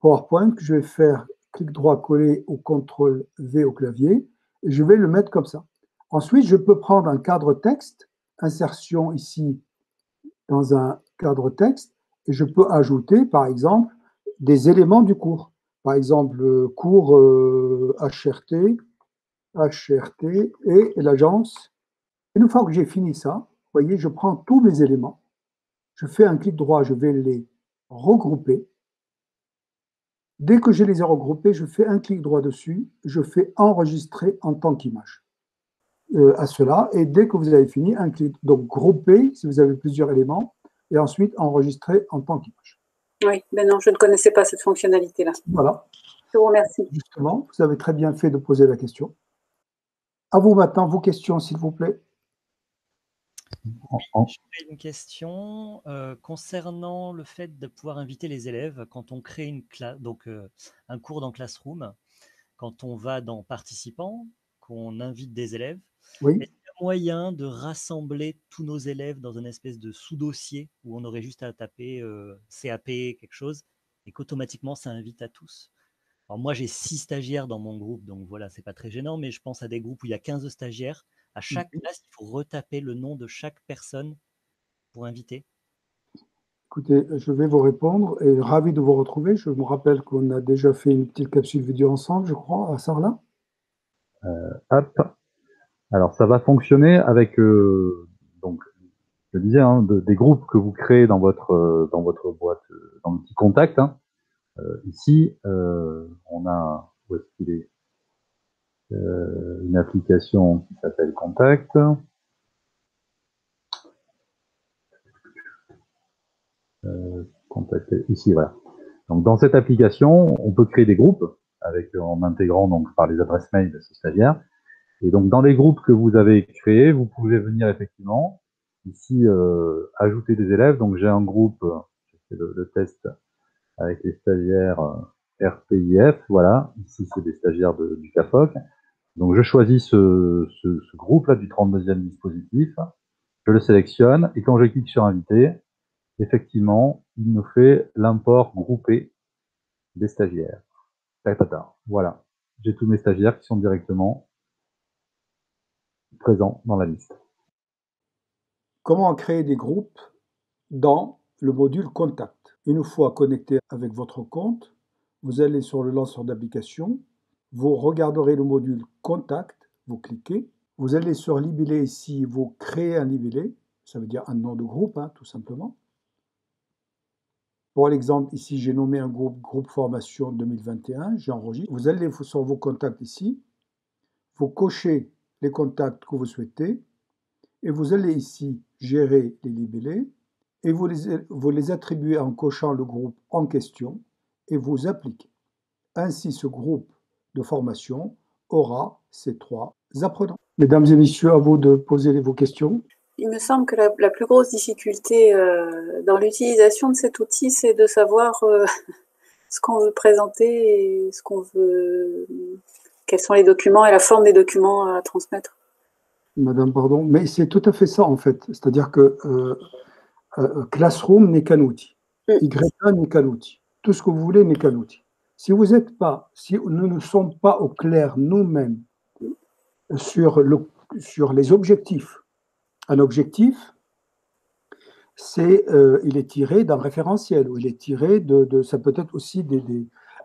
PowerPoint, que je vais faire clic droit coller ou CTRL V au clavier, et je vais le mettre comme ça. Ensuite, je peux prendre un cadre texte, insertion ici dans un cadre texte, et je peux ajouter, par exemple, des éléments du cours. Par exemple, cours HRT et l'agence. Une fois que j'ai fini ça, vous voyez, je prends tous mes éléments, je fais un clic droit, je vais les regrouper. Dès que je les ai regroupés, je fais un clic droit dessus, je fais enregistrer en tant qu'image à cela. Et dès que vous avez fini, un clic, donc grouper si vous avez plusieurs éléments, et ensuite enregistrer en tant qu'image. Oui, mais non, je ne connaissais pas cette fonctionnalité-là. Voilà. Je vous remercie. Justement, vous avez très bien fait de poser la question. À vous maintenant, vos questions, s'il vous plaît. J'ai une question concernant le fait de pouvoir inviter les élèves quand on crée une classe, donc un cours dans Classroom, quand on va dans participants, qu'on invite des élèves. Oui. Est-ce qu'il y a moyen de rassembler tous nos élèves dans une espèce de sous-dossier où on aurait juste à taper CAP quelque chose et qu'automatiquement ça invite à tous? Alors moi j'ai 6 stagiaires dans mon groupe, donc voilà, c'est pas très gênant, mais je pense à des groupes où il y a 15 stagiaires. À chaque classe, il faut retaper le nom de chaque personne pour inviter. Écoutez, je vais vous répondre et ravi de vous retrouver. Je me rappelle qu'on a déjà fait une petite capsule vidéo ensemble, je crois, à Sarlat. Hop. Alors, ça va fonctionner avec, donc, je disais, hein, des groupes que vous créez dans votre boîte, dans l'outil Contact. Hein. Ici, on a, où est-ce qu'il est, une application qui s'appelle Contact. Contact, ici, voilà. Donc, dans cette application, on peut créer des groupes en intégrant donc par les adresses mail de ces stagiaires. Et donc, dans les groupes que vous avez créés, vous pouvez venir effectivement ici ajouter des élèves. Donc, j'ai un groupe, je fais le test avec les stagiaires RPIF. Voilà, ici, c'est des stagiaires du CAFOC. Donc, je choisis ce groupe-là du 32e dispositif. Je le sélectionne et quand je clique sur Inviter, effectivement, il me fait l'import groupé des stagiaires. Voilà, j'ai tous mes stagiaires qui sont directement présents dans la liste. Comment créer des groupes dans le module Contact? Une fois connecté avec votre compte, vous allez sur le lanceur d'application, vous regarderez le module Contact, vous cliquez, vous allez sur libellé ici, vous créez un libellé, ça veut dire un nom de groupe, hein, tout simplement. Pour l'exemple, ici, j'ai nommé un groupe formation 2021, j'enregistre. Vous allez sur vos contacts ici, vous cochez les contacts que vous souhaitez, et vous allez ici gérer les libellés, et vous les attribuez en cochant le groupe en question, et vous appliquez. Ainsi, ce groupe de formation aura ces 3 apprenants. Mesdames et messieurs, à vous de poser vos questions. Il me semble que la plus grosse difficulté dans l'utilisation de cet outil, c'est de savoir ce qu'on veut présenter et quels sont les documents et la forme des documents à transmettre. Madame, pardon, mais c'est tout à fait ça en fait. C'est-à-dire que Classroom n'est qu'un outil. Ygreta n'est qu'un outil. Tout ce que vous voulez n'est qu'un outil. Si nous ne sommes pas au clair nous-mêmes sur les objectifs, un objectif, il est tiré d'un référentiel, ou il est tiré ça peut être aussi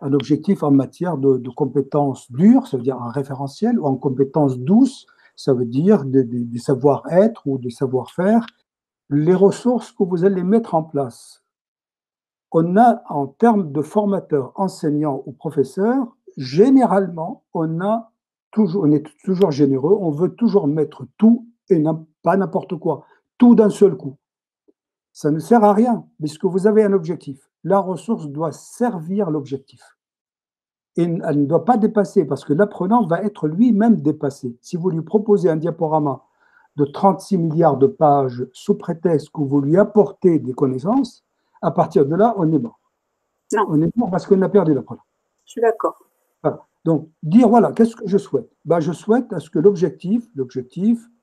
un objectif en matière de compétences dures, ça veut dire un référentiel, ou en compétences douces, ça veut dire des savoir-être ou des savoir-faire. Les ressources que vous allez mettre en place, on a, en termes de formateurs, enseignants ou professeurs, généralement, on est toujours généreux, on veut toujours mettre tout et pas n'importe quoi, tout d'un seul coup. Ça ne sert à rien, puisque vous avez un objectif. La ressource doit servir l'objectif. Et elle ne doit pas dépasser, parce que l'apprenant va être lui-même dépassé. Si vous lui proposez un diaporama de 36 milliards de pages sous prétexte que vous lui apportez des connaissances, à partir de là, on est mort. Non. On est mort parce qu'on a perdu l'apprenant. Je suis d'accord. Voilà. Donc, dire, voilà, qu'est-ce que je souhaite? Je souhaite à ce que l'objectif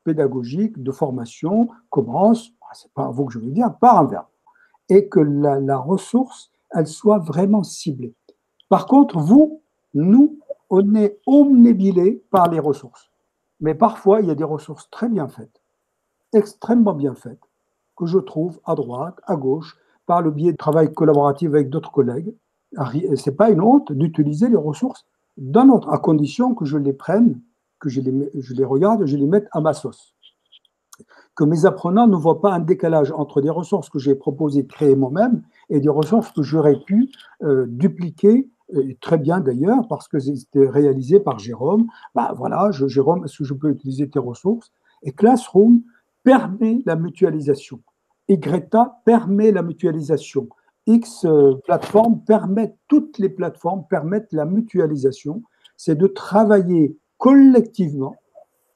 pédagogique de formation commence, c'est pas à vous que je veux dire, par un verbe, et que la ressource, elle soit vraiment ciblée. Par contre, nous, on est omnibilés par les ressources. Mais parfois, il y a des ressources très bien faites, extrêmement bien faites, que je trouve à droite, à gauche, par le biais de travail collaboratif avec d'autres collègues. Ce n'est pas une honte d'utiliser les ressources d'un autre, à condition que je les prenne, que je les regarde, je les mette à ma sauce. Que mes apprenants ne voient pas un décalage entre des ressources que j'ai proposé de créer moi-même et des ressources que j'aurais pu dupliquer, très bien d'ailleurs, parce que c'était réalisé par Jérôme. Voilà, Jérôme, est-ce que je peux utiliser tes ressources? Et Classroom permet la mutualisation. Et Greta permet la mutualisation. X plateformes permettent, toutes les plateformes permettent la mutualisation. C'est de travailler collectivement.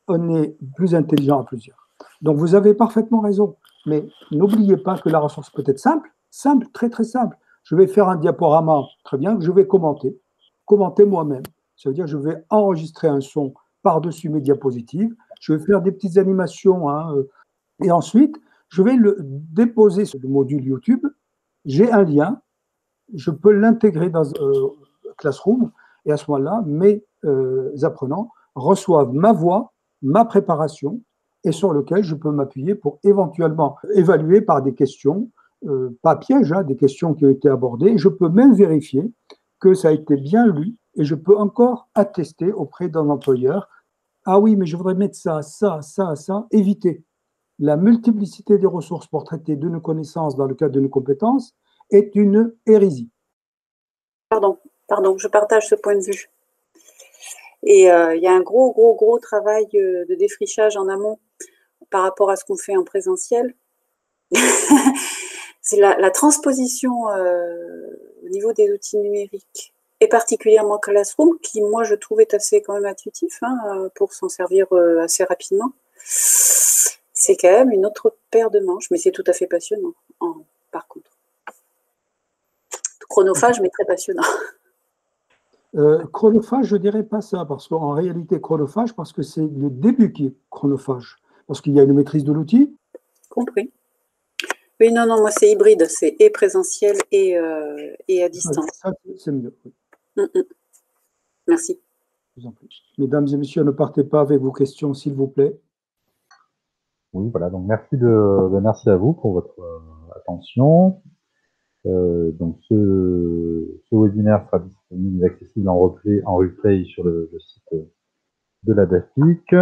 On est plus intelligent à plusieurs. Donc vous avez parfaitement raison. Mais n'oubliez pas que la ressource peut être simple, très très simple. Je vais faire un diaporama, très bien, que je vais commenter moi-même. Ça veut dire que je vais enregistrer un son par-dessus mes diapositives. Je vais faire des petites animations, et ensuite, je vais le déposer sur le module YouTube. J'ai un lien, je peux l'intégrer dans Classroom, et à ce moment-là, mes apprenants reçoivent ma voix, ma préparation, et sur lequel je peux m'appuyer pour éventuellement évaluer par des questions, pas pièges, des questions qui ont été abordées. Je peux même vérifier que ça a été bien lu, et je peux encore attester auprès d'un employeur. Ah oui, mais je voudrais mettre ça, éviter. La multiplicité des ressources pour traiter de nos connaissances dans le cadre de nos compétences est une hérésie. Pardon, je partage ce point de vue. Et il y a un gros travail de défrichage en amont par rapport à ce qu'on fait en présentiel. C'est la transposition au niveau des outils numériques, et particulièrement Classroom, qui, moi, je trouve est assez quand même intuitif pour s'en servir assez rapidement. C'est quand même une autre paire de manches, mais c'est tout à fait passionnant, par contre. Chronophage, mais très passionnant. Chronophage, je ne dirais pas ça, parce qu'en réalité, chronophage, parce que c'est le début qui est chronophage, parce qu'il y a une maîtrise de l'outil. Compris. Oui, non, moi c'est hybride, c'est et présentiel et à distance. Ça, c'est mieux. Merci. Je vous en prie. Mesdames et messieurs, ne partez pas avec vos questions, s'il vous plaît. Oui, voilà, donc merci à vous pour votre attention. Donc ce webinaire sera disponible, accessible en replay sur le site de la DAFIC.